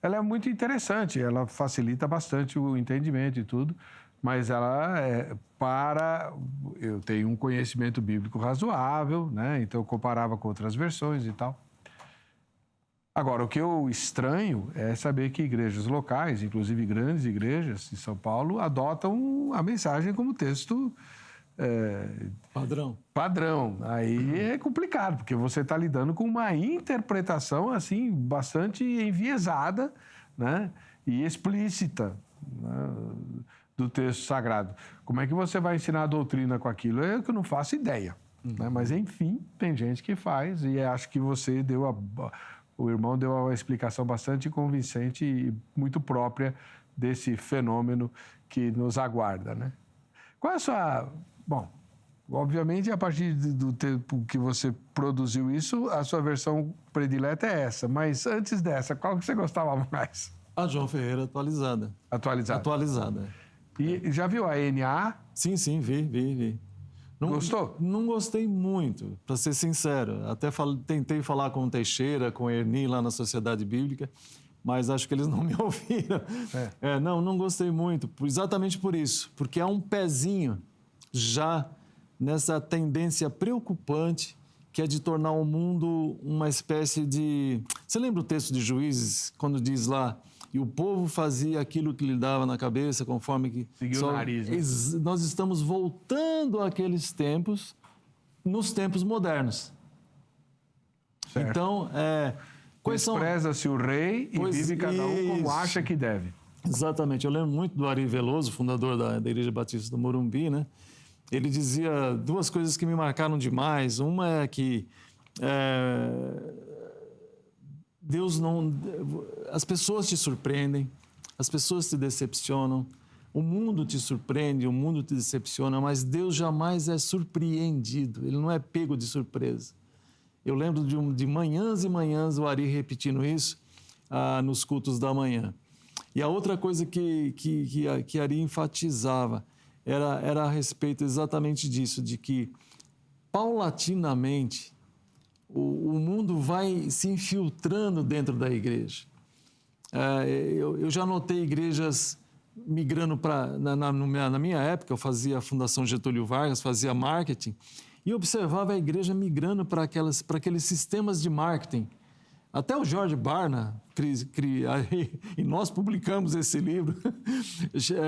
Ela é muito interessante, ela facilita bastante o entendimento e tudo, mas ela eu tenho um conhecimento bíblico razoável, né? Então eu comparava com outras versões e tal. Agora, o que eu estranho é saber que igrejas locais, inclusive grandes igrejas em São Paulo, adotam a mensagem como texto padrão. Aí é complicado, porque você está lidando com uma interpretação assim bastante enviesada, né? E explícita, né? Do texto sagrado. Como é que você vai ensinar a doutrina com aquilo? Eu que não faço ideia. Né? Mas, enfim, tem gente que faz e acho que você o irmão deu uma explicação bastante convincente e muito própria desse fenômeno que nos aguarda, né? Qual é a sua... Bom, obviamente, a partir do tempo que você produziu isso, a sua versão predileta é essa. Mas antes dessa, qual que você gostava mais? A João Ferreira atualizada. Atualizada. E já viu a NA? Sim, vi. Gostou? Não gostei muito, para ser sincero. Até tentei falar com o Teixeira, com o Erni lá na Sociedade Bíblica, mas acho que eles não me ouviram. Não gostei muito, exatamente por isso. Porque há um pezinho já nessa tendência preocupante que é de tornar o mundo uma espécie de... Você lembra o texto de Juízes, quando diz lá, e o povo fazia aquilo que lhe dava na cabeça, conforme que... Seguiu o nariz, né? Nós estamos voltando àqueles tempos, nos tempos modernos. Certo. Então, despreza-se o rei e vive cada um como acha que deve. Exatamente. Eu lembro muito do Ari Veloso, fundador da Igreja Batista do Morumbi, né? Ele dizia duas coisas que me marcaram demais. Uma é que Deus não... As pessoas te surpreendem, as pessoas te decepcionam, o mundo te surpreende, o mundo te decepciona, mas Deus jamais é surpreendido, ele não é pego de surpresa. Eu lembro de manhãs e manhãs o Ari repetindo isso nos cultos da manhã. E a outra coisa que Ari enfatizava era a respeito exatamente disso, de que paulatinamente o mundo vai se infiltrando dentro da igreja. Eu já notei igrejas migrando para... Na minha época, eu fazia a Fundação Getúlio Vargas, fazia marketing, e observava a igreja migrando para aqueles sistemas de marketing. Até o George Barna, e nós publicamos esse livro,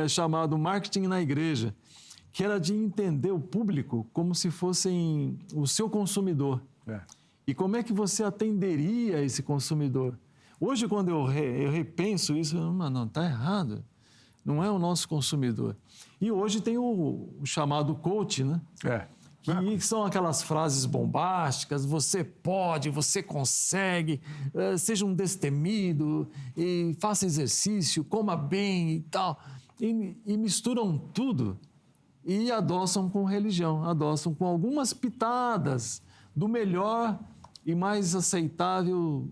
chamado Marketing na Igreja, que era de entender o público como se fossem o seu consumidor. E como é que você atenderia esse consumidor? Hoje, quando eu repenso isso, não, está errado. Não é o nosso consumidor. E hoje tem o chamado coach, né? Que são aquelas frases bombásticas, você pode, você consegue, seja um destemido, e faça exercício, coma bem e tal. E misturam tudo e adoçam com religião, adoçam com algumas pitadas do melhor e mais aceitável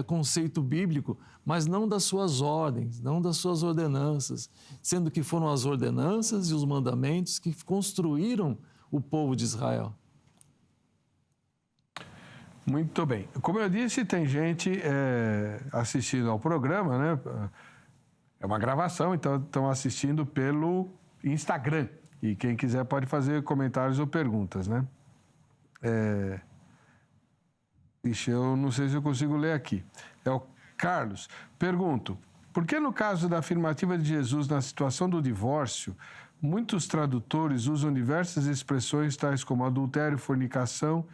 conceito bíblico, mas não das suas ordens, não das suas ordenanças, sendo que foram as ordenanças e os mandamentos que construíram o povo de Israel. Muito bem. Como eu disse, tem gente assistindo ao programa, né? É uma gravação, então estão assistindo pelo Instagram. E quem quiser pode fazer comentários ou perguntas, né? Eu não sei se eu consigo ler aqui. É o Carlos. Pergunto, por que no caso da afirmativa de Jesus na situação do divórcio, muitos tradutores usam diversas expressões tais como adultério, fornicação,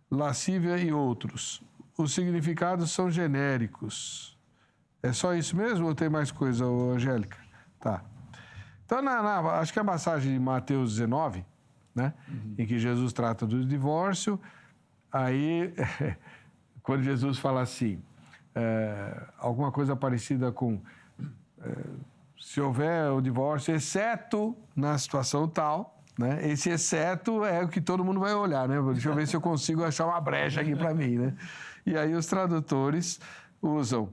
lascívia e outros? Os significados são genéricos. É só isso mesmo ou tem mais coisa, Angélica? Tá. Então, acho que a passagem de Mateus 19, né? Em que Jesus trata do divórcio, aí, quando Jesus fala assim, alguma coisa parecida com se houver o divórcio, exceto na situação tal, né? Esse exceto é o que todo mundo vai olhar, né? Deixa eu ver se eu consigo achar uma brecha aqui para mim, né? E aí os tradutores usam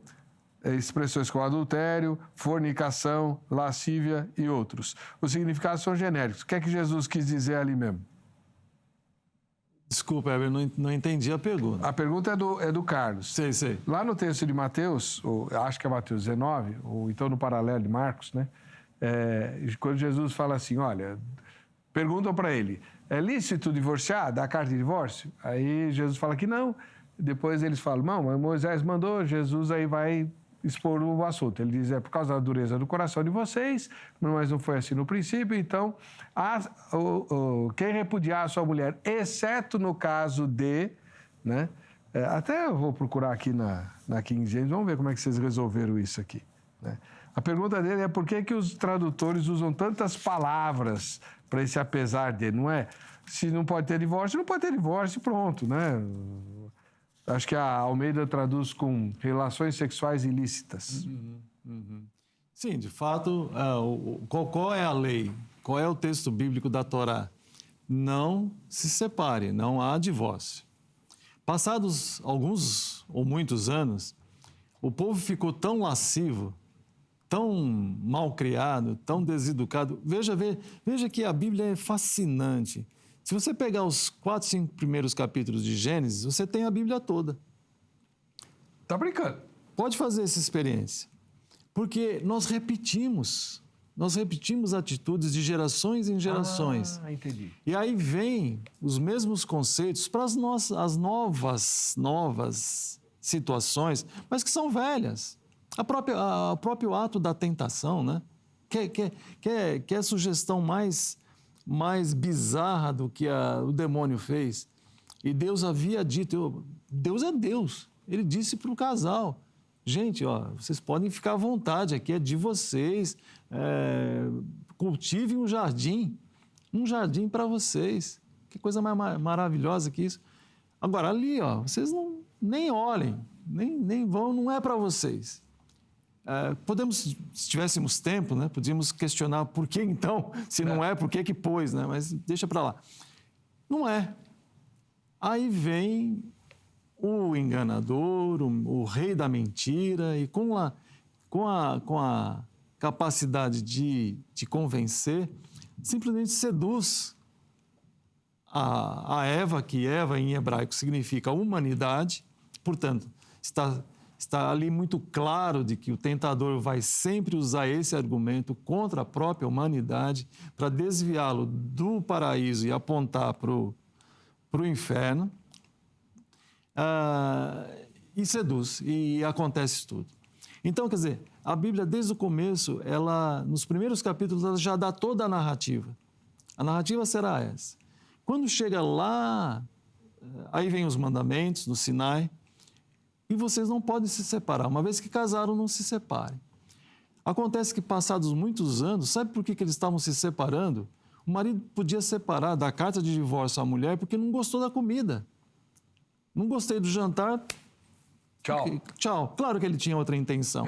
expressões como adultério, fornicação, lascívia e outros. Os significados são genéricos. O que é que Jesus quis dizer ali mesmo? Desculpa, Heber, não entendi a pergunta. A pergunta é do Carlos. Sei. Lá no texto de Mateus, acho que é Mateus 19, ou então no paralelo de Marcos, né? Quando Jesus fala assim, olha, perguntam para ele, é lícito divorciar, dar carta de divórcio? Aí Jesus fala que não. Depois eles falam, não, mas Moisés mandou, Jesus aí vai expor o assunto. Ele diz, por causa da dureza do coração de vocês, mas não foi assim no princípio, então, quem repudiar a sua mulher, exceto no caso de, né? Até eu vou procurar aqui na King James, vamos ver como é que vocês resolveram isso aqui, né? A pergunta dele é por que os tradutores usam tantas palavras para esse apesar de, não é? Se não pode ter divórcio, não pode ter divórcio, pronto, né? Acho que a Almeida traduz com relações sexuais ilícitas. Sim, de fato, qual é a lei? Qual é o texto bíblico da Torá? Não se separe, não há divórcio. Passados alguns ou muitos anos, o povo ficou tão lascivo, tão mal criado, tão deseducado. Veja que a Bíblia é fascinante. Se você pegar os 4, 5 primeiros capítulos de Gênesis, você tem a Bíblia toda. Tá brincando? Pode fazer essa experiência. Porque nós repetimos atitudes de gerações em gerações. Entendi. E aí vem os mesmos conceitos para as novas situações, mas que são velhas. O próprio ato da tentação, né? Que é a sugestão mais bizarra do que o demônio fez. E Deus havia dito, Deus é Deus. Ele disse para o casal, gente, vocês podem ficar à vontade, aqui é de vocês, cultivem um jardim para vocês. Que coisa mais maravilhosa que isso. Agora, ali, vocês nem olhem, nem vão, não é para vocês. Se tivéssemos tempo, né, podíamos questionar por que então, se não é, por que pôs, né? Mas deixa para lá. Não é. Aí vem o enganador, o rei da mentira, e com a capacidade de convencer, simplesmente seduz a Eva, que Eva em hebraico significa humanidade, portanto, está ali muito claro de que o tentador vai sempre usar esse argumento contra a própria humanidade para desviá-lo do paraíso e apontar para o inferno, e seduz, e acontece tudo. Então, quer dizer, a Bíblia, desde o começo, nos primeiros capítulos, ela já dá toda a narrativa. A narrativa será essa. Quando chega lá, aí vem os mandamentos no Sinai, e vocês não podem se separar. Uma vez que casaram, não se separem. Acontece que, passados muitos anos, sabe por que eles estavam se separando? O marido podia separar, dar carta de divórcio à mulher porque não gostou da comida. Não gostei do jantar. Tchau. Claro que ele tinha outra intenção.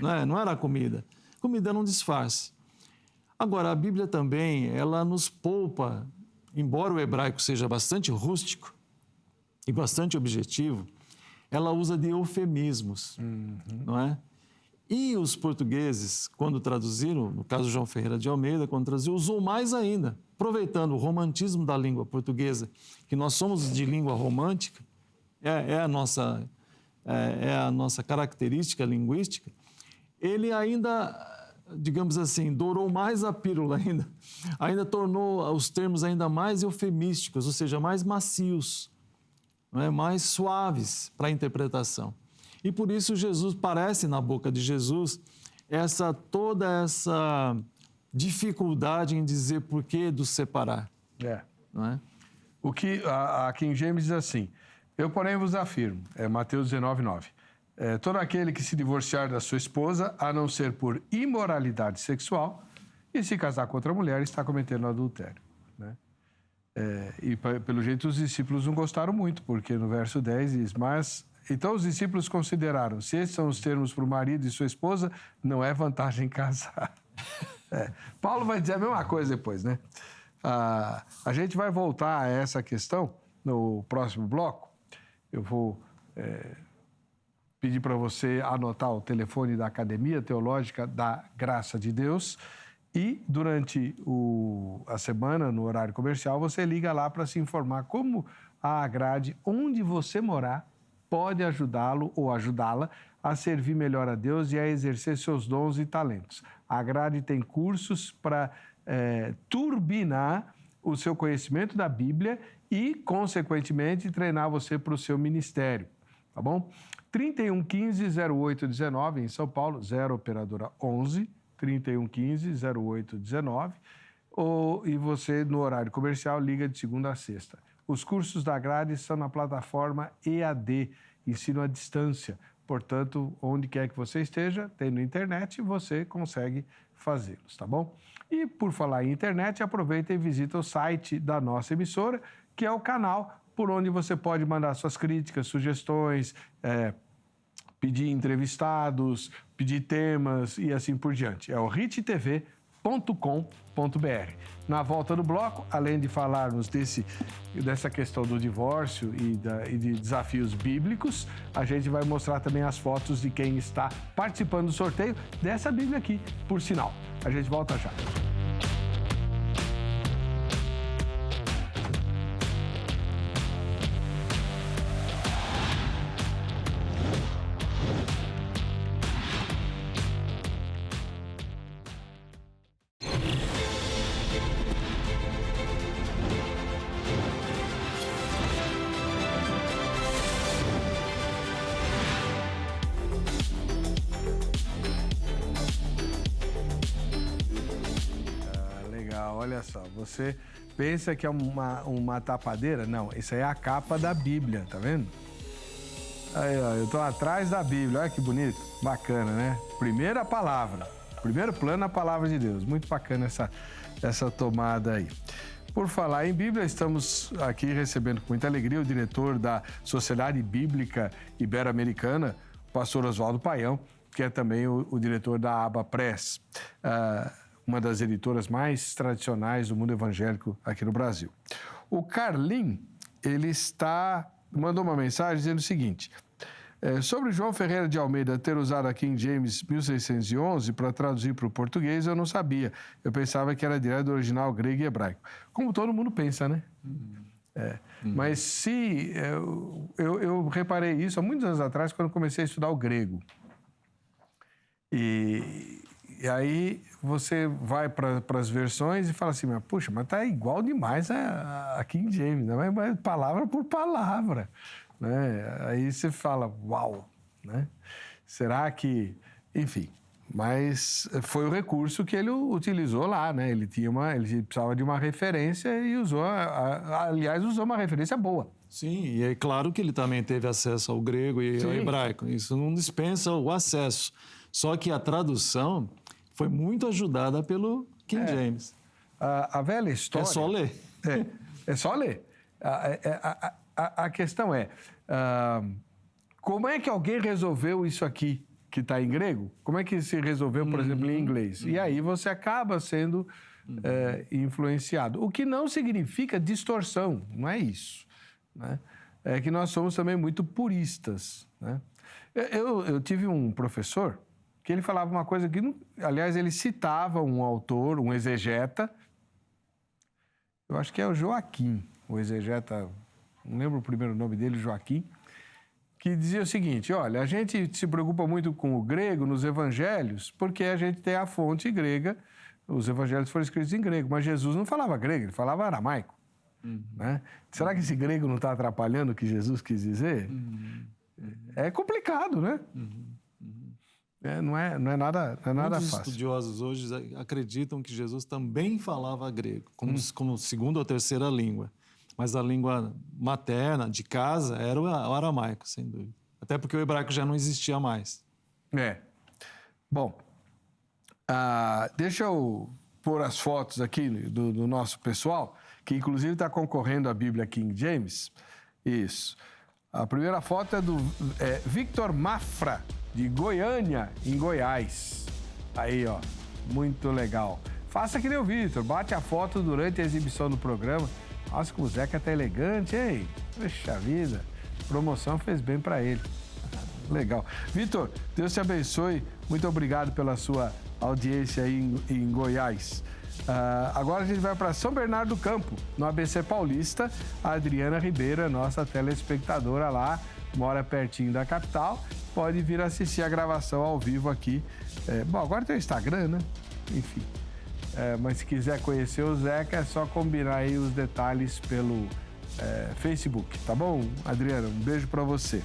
Não era a comida. Comida era um disfarce. Agora, a Bíblia também, ela nos poupa, embora o hebraico seja bastante rústico e bastante objetivo, ela usa de eufemismos, não é? E os portugueses, quando traduziram, no caso João Ferreira de Almeida, quando traduziu, usou mais ainda, aproveitando o romantismo da língua portuguesa, que nós somos de língua romântica, é a nossa característica linguística, ele ainda, digamos assim, dourou mais a pílula ainda tornou os termos ainda mais eufemísticos, ou seja, mais macios, não é? Mais suaves para a interpretação. E por isso Jesus parece na boca de Jesus toda essa dificuldade em dizer por que do separar. Não é? O que a King James diz assim, eu porém vos afirmo, Mateus 19, 9, todo aquele que se divorciar da sua esposa, a não ser por imoralidade sexual, e se casar com outra mulher, está cometendo adultério. Né? E pelo jeito os discípulos não gostaram muito, porque no verso 10 diz, mas Então os discípulos consideraram, se esses são os termos para o marido e sua esposa, não é vantagem casar. Paulo vai dizer a mesma coisa depois, né? A gente vai voltar a essa questão no próximo bloco. Eu vou pedir para você anotar o telefone da Academia Teológica da Graça de Deus e durante a semana, no horário comercial, você liga lá para se informar como a Agrade, onde você morar, pode ajudá-lo ou ajudá-la a servir melhor a Deus e a exercer seus dons e talentos. A Agrade tem cursos para turbinar o seu conhecimento da Bíblia e, consequentemente, treinar você para o seu ministério, tá bom? 3115-0819, em São Paulo, 0 operadora 11, 3115-0819, e você, no horário comercial, liga de segunda a sexta. Os cursos da Agrade são na plataforma EAD, ensino à distância. Portanto, onde quer que você esteja, tendo internet, você consegue fazê-los, tá bom? E por falar em internet, aproveita e visita o site da nossa emissora, que é o canal por onde você pode mandar suas críticas, sugestões, pedir entrevistados, pedir temas e assim por diante. É o rittv.com.br. Na volta do bloco, além de falarmos dessa questão do divórcio e de desafios bíblicos, a gente vai mostrar também as fotos de quem está participando do sorteio dessa Bíblia aqui, por sinal. A gente volta já. Olha só, você pensa que é uma tapadeira? Não, isso aí é a capa da Bíblia, tá vendo? Aí, ó, eu tô atrás da Bíblia, olha que bonito, bacana, né? Primeira palavra, primeiro plano a palavra de Deus, muito bacana essa tomada aí. Por falar em Bíblia, estamos aqui recebendo com muita alegria o diretor da Sociedade Bíblica Ibero-Americana, o pastor Oswaldo Paião, que é também o diretor da Aba Press, uma das editoras mais tradicionais do mundo evangélico aqui no Brasil. O Carlin, ele mandou uma mensagem dizendo o seguinte: sobre João Ferreira de Almeida ter usado a King James 1611 para traduzir para o português, eu não sabia. Eu pensava que era direto do original grego e hebraico. Como todo mundo pensa, né? Mas se... Eu reparei isso há muitos anos atrás, quando comecei a estudar o grego. E aí você vai para as versões e fala assim, puxa, mas tá igual demais a King James, né? Mas palavra por palavra, né? Aí você fala, uau, né? Será que... Enfim, mas foi o recurso que ele utilizou lá, né? Ele precisava de uma referência e usou uma referência boa. Sim, e é claro que ele também teve acesso ao grego e ao hebraico. Isso não dispensa o acesso. Só que a tradução foi muito ajudada pelo King James. A velha história... É só ler. É só ler. A questão é, como é que alguém resolveu isso aqui, que está em grego? Como é que se resolveu, por exemplo, em inglês? E aí você acaba sendo influenciado. O que não significa distorção, não é isso, né? É que nós somos também muito puristas, né? Eu tive um professor que ele falava uma coisa que, aliás, ele citava um autor, um exegeta, eu acho que é o Joaquim, o exegeta, não lembro o primeiro nome dele, Joaquim, que dizia o seguinte: olha, a gente se preocupa muito com o grego nos evangelhos porque a gente tem a fonte grega, os evangelhos foram escritos em grego, mas Jesus não falava grego, ele falava aramaico. Né? Será que esse grego não está atrapalhando o que Jesus quis dizer? É complicado, né? Não é nada Muitos fácil. estudiosos hoje acreditam que Jesus também falava grego, como segunda ou terceira língua. Mas a língua materna, de casa, era o aramaico, sem dúvida. Até porque o hebraico já não existia mais. Bom, deixa eu pôr as fotos aqui do nosso pessoal, que inclusive está concorrendo à Bíblia King James. Isso. A primeira foto é do Victor Mafra, de Goiânia, em Goiás. Aí, ó, muito legal. Faça que nem o Victor, bate a foto durante a exibição do programa. Nossa, como o Zeca tá elegante, hein? Poxa vida, a promoção fez bem para ele. Legal. Victor, Deus te abençoe. Muito obrigado pela sua audiência aí em Goiás. Agora a gente vai para São Bernardo do Campo, no ABC Paulista. A Adriana Ribeira, nossa telespectadora lá, mora pertinho da capital. Pode vir assistir a gravação ao vivo aqui. Bom, agora tem o Instagram, né? Enfim. Mas se quiser conhecer o Zeca, é só combinar aí os detalhes pelo Facebook, tá bom, Adriana? Um beijo para você.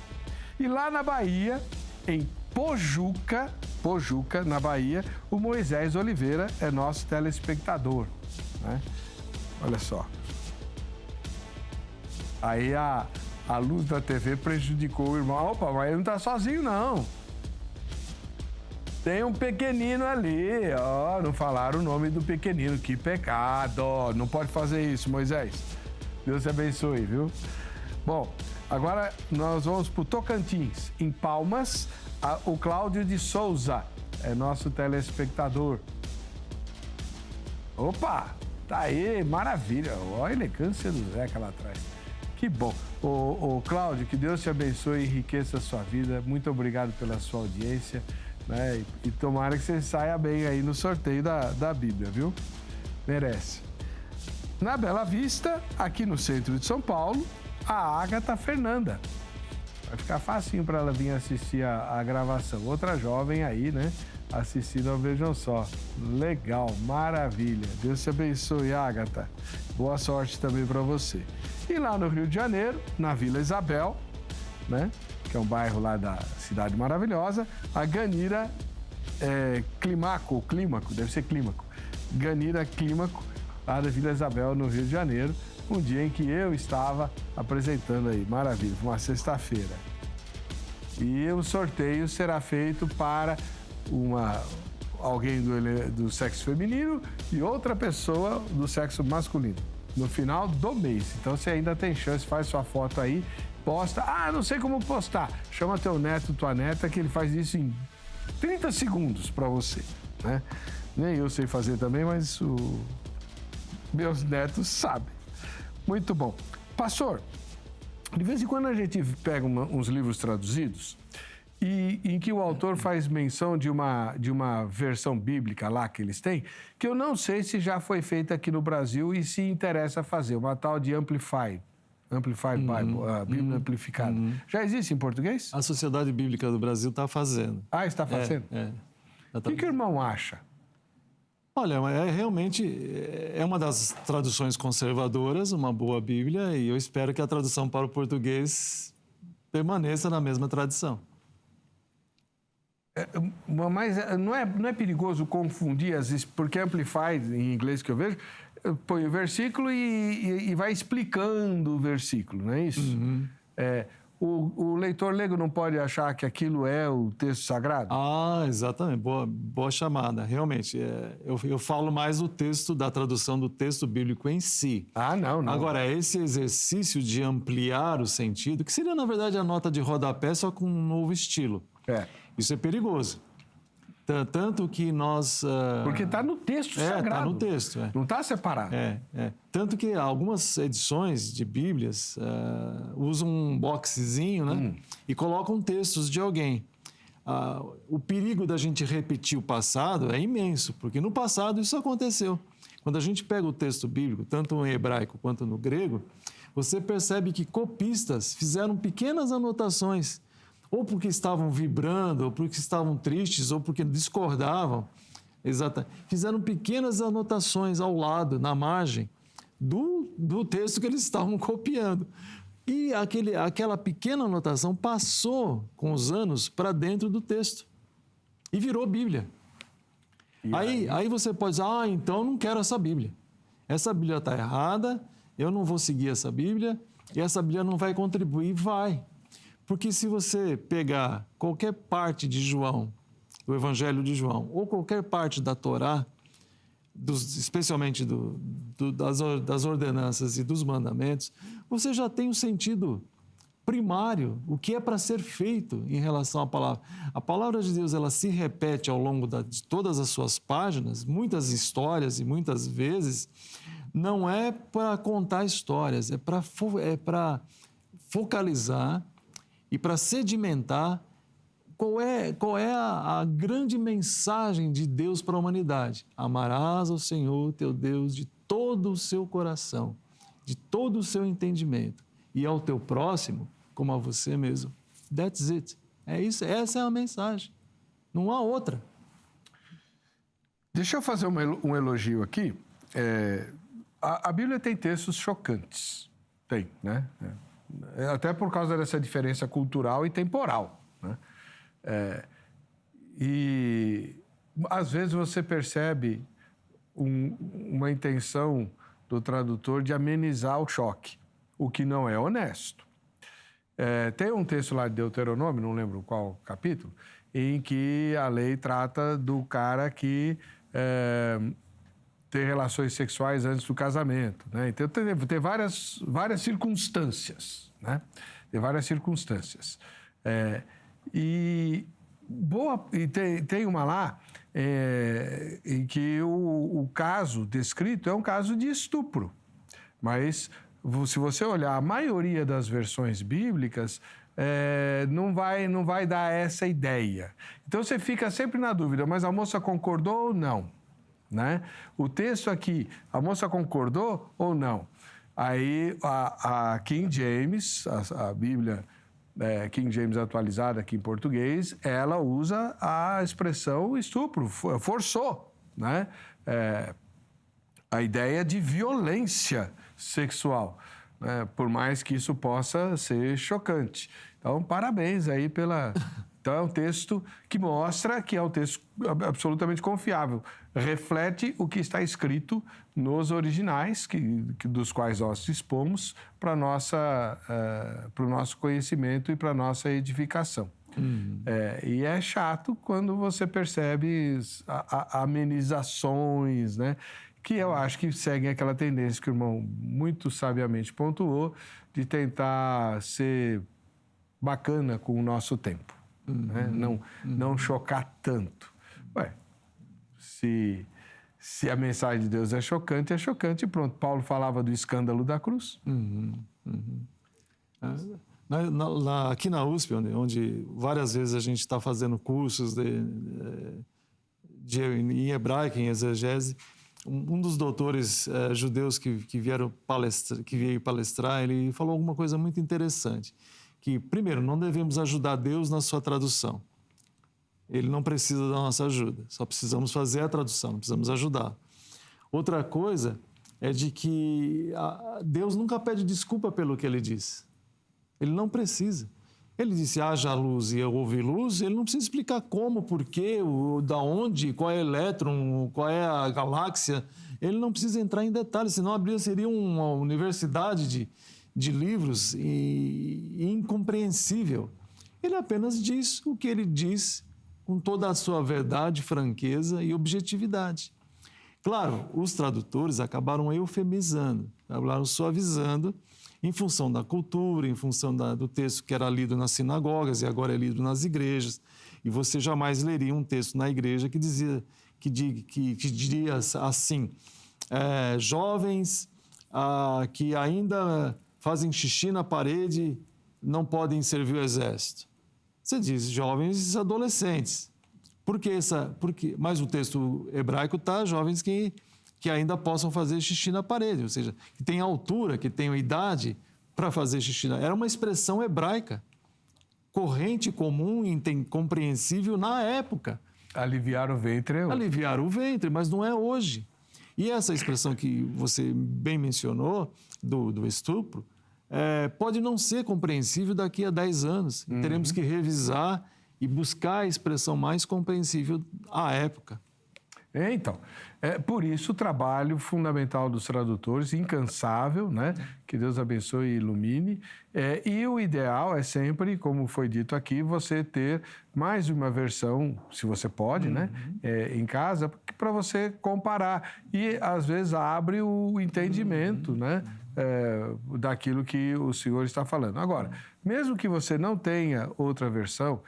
E lá na Bahia, em Pojuca, na Bahia, o Moisés Oliveira é nosso telespectador, né? Olha só. Aí a luz da TV prejudicou o irmão. Opa, mas ele não tá sozinho, não. Tem um pequenino ali, ó. Não falaram o nome do pequenino. Que pecado. Não pode fazer isso, Moisés. Deus te abençoe, viu? Bom, agora nós vamos pro Tocantins. Em Palmas, o Cláudio de Souza é nosso telespectador. Opa, tá aí, maravilha. Olha a elegância do Zeca lá atrás. Que bom. Ô Cláudio, que Deus te abençoe e enriqueça a sua vida. Muito obrigado pela sua audiência, né? E tomara que você saia bem aí no sorteio da Bíblia, viu? Merece. Na Bela Vista, aqui no centro de São Paulo, a Ágata Fernanda. Vai ficar facinho para ela vir assistir a gravação. Outra jovem aí, né? Assistindo ao Vejam Só. Legal, maravilha. Deus te abençoe, Ágata. Boa sorte também para você. E lá no Rio de Janeiro, na Vila Isabel, né? Que é um bairro lá da Cidade Maravilhosa, a Ganira Clímaco, deve ser Clímaco. Ganira Clímaco, lá da Vila Isabel, no Rio de Janeiro. Um dia em que eu estava apresentando aí. Maravilha, uma sexta-feira. E o sorteio será feito para alguém do sexo feminino e outra pessoa do sexo masculino, no final do mês. Então, você ainda tem chance, faz sua foto aí, posta. Não sei como postar. Chama teu neto, tua neta, que ele faz isso em 30 segundos para você, né? Nem eu sei fazer também, mas meus netos sabem. Muito bom. Pastor, de vez em quando a gente pega uns livros traduzidos e em que o autor faz menção de uma versão bíblica lá que eles têm, que eu não sei se já foi feita aqui no Brasil e se interessa fazer, uma tal de Amplified Bible, a Bíblia Amplificada. Já existe em português? A Sociedade Bíblica do Brasil está fazendo. Está fazendo? O que o irmão acha? Olha, realmente é uma das traduções conservadoras, uma boa Bíblia, e eu espero que a tradução para o português permaneça na mesma tradição. Mas não é perigoso confundir, porque Amplified, em inglês que eu vejo, põe o versículo e vai explicando o versículo, não é isso? O leitor leigo não pode achar que aquilo é o texto sagrado? Exatamente. Boa chamada. Realmente, eu falo mais do texto, da tradução do texto bíblico em si. Não. Agora, esse exercício de ampliar o sentido, que seria, na verdade, a nota de rodapé, só com um novo estilo. Isso é perigoso. Tanto que nós... Porque está no texto sagrado. Está no texto. Não está separado. Tanto que algumas edições de Bíblias usam um boxezinho, né? E colocam textos de alguém. O perigo da gente repetir o passado é imenso, porque no passado isso aconteceu. Quando a gente pega o texto bíblico, tanto no hebraico quanto no grego, você percebe que copistas fizeram pequenas anotações, ou porque estavam vibrando, ou porque estavam tristes, ou porque discordavam. Exatamente. Fizeram pequenas anotações ao lado, na margem, do texto que eles estavam copiando. E aquela pequena anotação passou, com os anos, para dentro do texto. E virou Bíblia. Aí você pode dizer, então eu não quero essa Bíblia. Essa Bíblia está errada, eu não vou seguir essa Bíblia, e essa Bíblia não vai contribuir. Vai. Porque se você pegar qualquer parte de João, do Evangelho de João, ou qualquer parte da Torá, especialmente das ordenanças e dos mandamentos, você já tem um sentido primário, o que é para ser feito em relação à palavra. A palavra de Deus, ela se repete ao longo de todas as suas páginas, muitas histórias e muitas vezes, não é para contar histórias, é para focalizar e para sedimentar qual é a grande mensagem de Deus para a humanidade. Amarás ao Senhor teu Deus de todo o seu coração, de todo o seu entendimento, e ao teu próximo como a você mesmo. That's it. É isso, essa é a mensagem. Não há outra. Deixa eu fazer um elogio aqui. A Bíblia tem textos chocantes. Tem, né? Até por causa dessa diferença cultural e temporal, né? E às vezes você percebe uma intenção do tradutor de amenizar o choque, o que não é honesto. Tem um texto lá de Deuteronômio, não lembro qual capítulo, em que a lei trata do cara que ter relações sexuais antes do casamento, né? Então tem várias circunstâncias, né? Tem várias circunstâncias. E tem uma lá em que o caso descrito é um caso de estupro, mas se você olhar a maioria das versões bíblicas, não vai dar essa ideia. Então você fica sempre na dúvida, mas a moça concordou ou não? Né? O texto aqui, a moça concordou ou não? Aí a King James, a Bíblia King James atualizada aqui em português, ela usa a expressão estupro, forçou, né? A ideia de violência sexual, né? Por mais que isso possa ser chocante. Então, parabéns aí pela... Então, é um texto que mostra que é um texto absolutamente confiável. Reflete o que está escrito nos originais, dos quais nós dispomos para o nosso conhecimento e para a nossa edificação. E é chato quando você percebe amenizações, né? Que eu acho que seguem aquela tendência que o irmão muito sabiamente pontuou, de tentar ser bacana com o nosso tempo. Né? Não chocar tanto. Se a mensagem de Deus é chocante e pronto. Paulo falava do escândalo da cruz. Aqui na USP, onde várias vezes a gente está fazendo cursos em hebraico, em exegese, um dos doutores judeus que veio palestrar, ele falou alguma coisa muito interessante. Que, primeiro, não devemos ajudar Deus na sua tradução. Ele não precisa da nossa ajuda, só precisamos fazer a tradução, não precisamos ajudar. Outra coisa é de que Deus nunca pede desculpa pelo que ele disse. Ele não precisa. Ele disse, haja luz e houve luz, ele não precisa explicar como, porquê, da onde, qual é o elétron, qual é a galáxia. Ele não precisa entrar em detalhes, senão a Bíblia seria uma universidade de livros e incompreensível. Ele apenas diz o que ele diz com toda a sua verdade, franqueza e objetividade. Claro, os tradutores acabaram eufemizando, acabaram suavizando em função da cultura, em função do texto que era lido nas sinagogas e agora é lido nas igrejas. E você jamais leria um texto na igreja que diria assim, jovens que ainda fazem xixi na parede, não podem servir o exército. Você diz jovens adolescentes. Mas o texto hebraico está jovens que ainda possam fazer xixi na parede, ou seja, que tenham altura, que tenham idade para fazer xixi. Era uma expressão hebraica, corrente, comum e compreensível na época. Aliviar o ventre é hoje. Aliviar o ventre, mas não é hoje. E essa expressão que você bem mencionou, do estupro, pode não ser compreensível daqui a 10 anos. Teremos que revisar e buscar a expressão mais compreensível à época. Então, por isso o trabalho fundamental dos tradutores, incansável, né? Que Deus abençoe e ilumine. E o ideal é sempre, como foi dito aqui, você ter mais uma versão, se você pode, né? Em casa, para você comparar. E, às vezes, abre o entendimento, né? daquilo que o Senhor está falando. Agora, mesmo que você não tenha outra versão,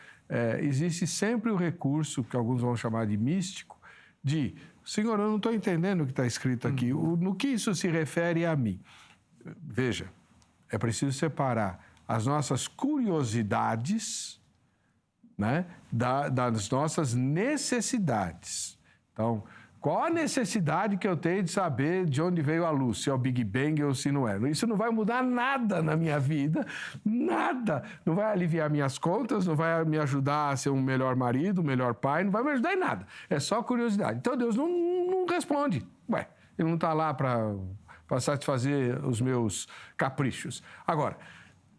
existe sempre o recurso, que alguns vão chamar de místico, de, Senhor, eu não estou entendendo o que está escrito aqui, no que isso se refere a mim? Veja, é preciso separar as nossas curiosidades, né, das nossas necessidades. Então, qual a necessidade que eu tenho de saber de onde veio a luz, se é o Big Bang ou se não é? Isso não vai mudar nada na minha vida, nada. Não vai aliviar minhas contas, não vai me ajudar a ser um melhor marido, um melhor pai, não vai me ajudar em nada. É só curiosidade. Então, Deus não responde. Ué, ele não está lá para satisfazer os meus caprichos. Agora,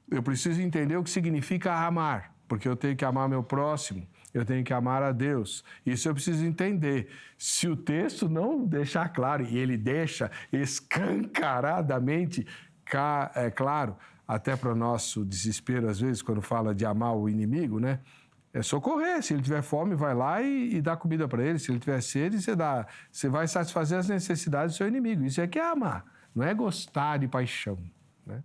eu preciso entender o que significa amar, porque eu tenho que amar meu próximo, eu tenho que amar a Deus. Isso eu preciso entender. Se o texto não deixar claro, e ele deixa escancaradamente claro, até para o nosso desespero, às vezes, quando fala de amar o inimigo, né? É socorrer. Se ele tiver fome, vai lá e dá comida para ele. Se ele tiver sede, você vai satisfazer as necessidades do seu inimigo. Isso é que é amar, não é gostar de paixão, né?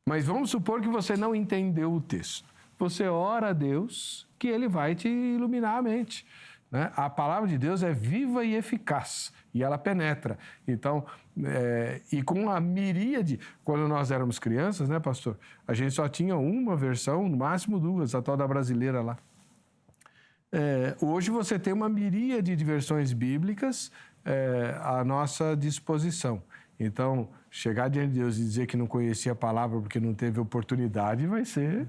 Mas vamos supor que você não entendeu o texto. Você ora a Deus que Ele vai te iluminar a mente, né? A palavra de Deus é viva e eficaz e ela penetra. Então, e com a miríade, quando nós éramos crianças, né, pastor? A gente só tinha uma versão, no máximo duas, a tal da brasileira lá. Hoje você tem uma miríade de versões bíblicas à nossa disposição. Então, chegar diante de Deus e dizer que não conhecia a palavra porque não teve oportunidade vai ser...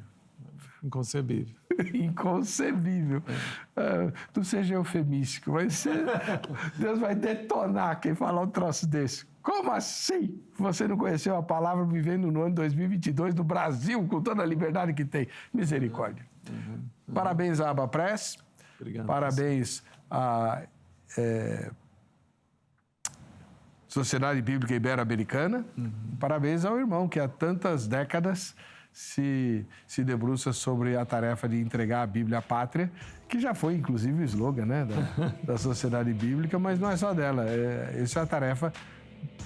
Inconcebível. Inconcebível. Não seja eufemístico, mas Deus vai detonar quem falar um troço desse. Como assim? Você não conheceu a palavra vivendo no ano 2022 no Brasil, com toda a liberdade que tem? Misericórdia. Parabéns à Abapress. Obrigado. Parabéns à Sociedade Bíblica Ibero-Americana. Parabéns ao irmão que há tantas décadas se debruça sobre a tarefa de entregar a Bíblia à pátria, que já foi, inclusive, o slogan, né, da Sociedade Bíblica, mas não é só dela. Essa é a tarefa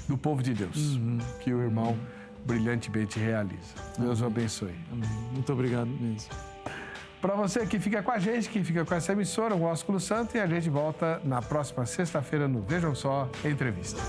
do povo de Deus, que o irmão brilhantemente realiza. Deus o abençoe. Amém. Muito obrigado mesmo. Para você que fica com a gente, que fica com essa emissora, o Ósculo Santo, e a gente volta na próxima sexta-feira no Vejam Só Entrevista.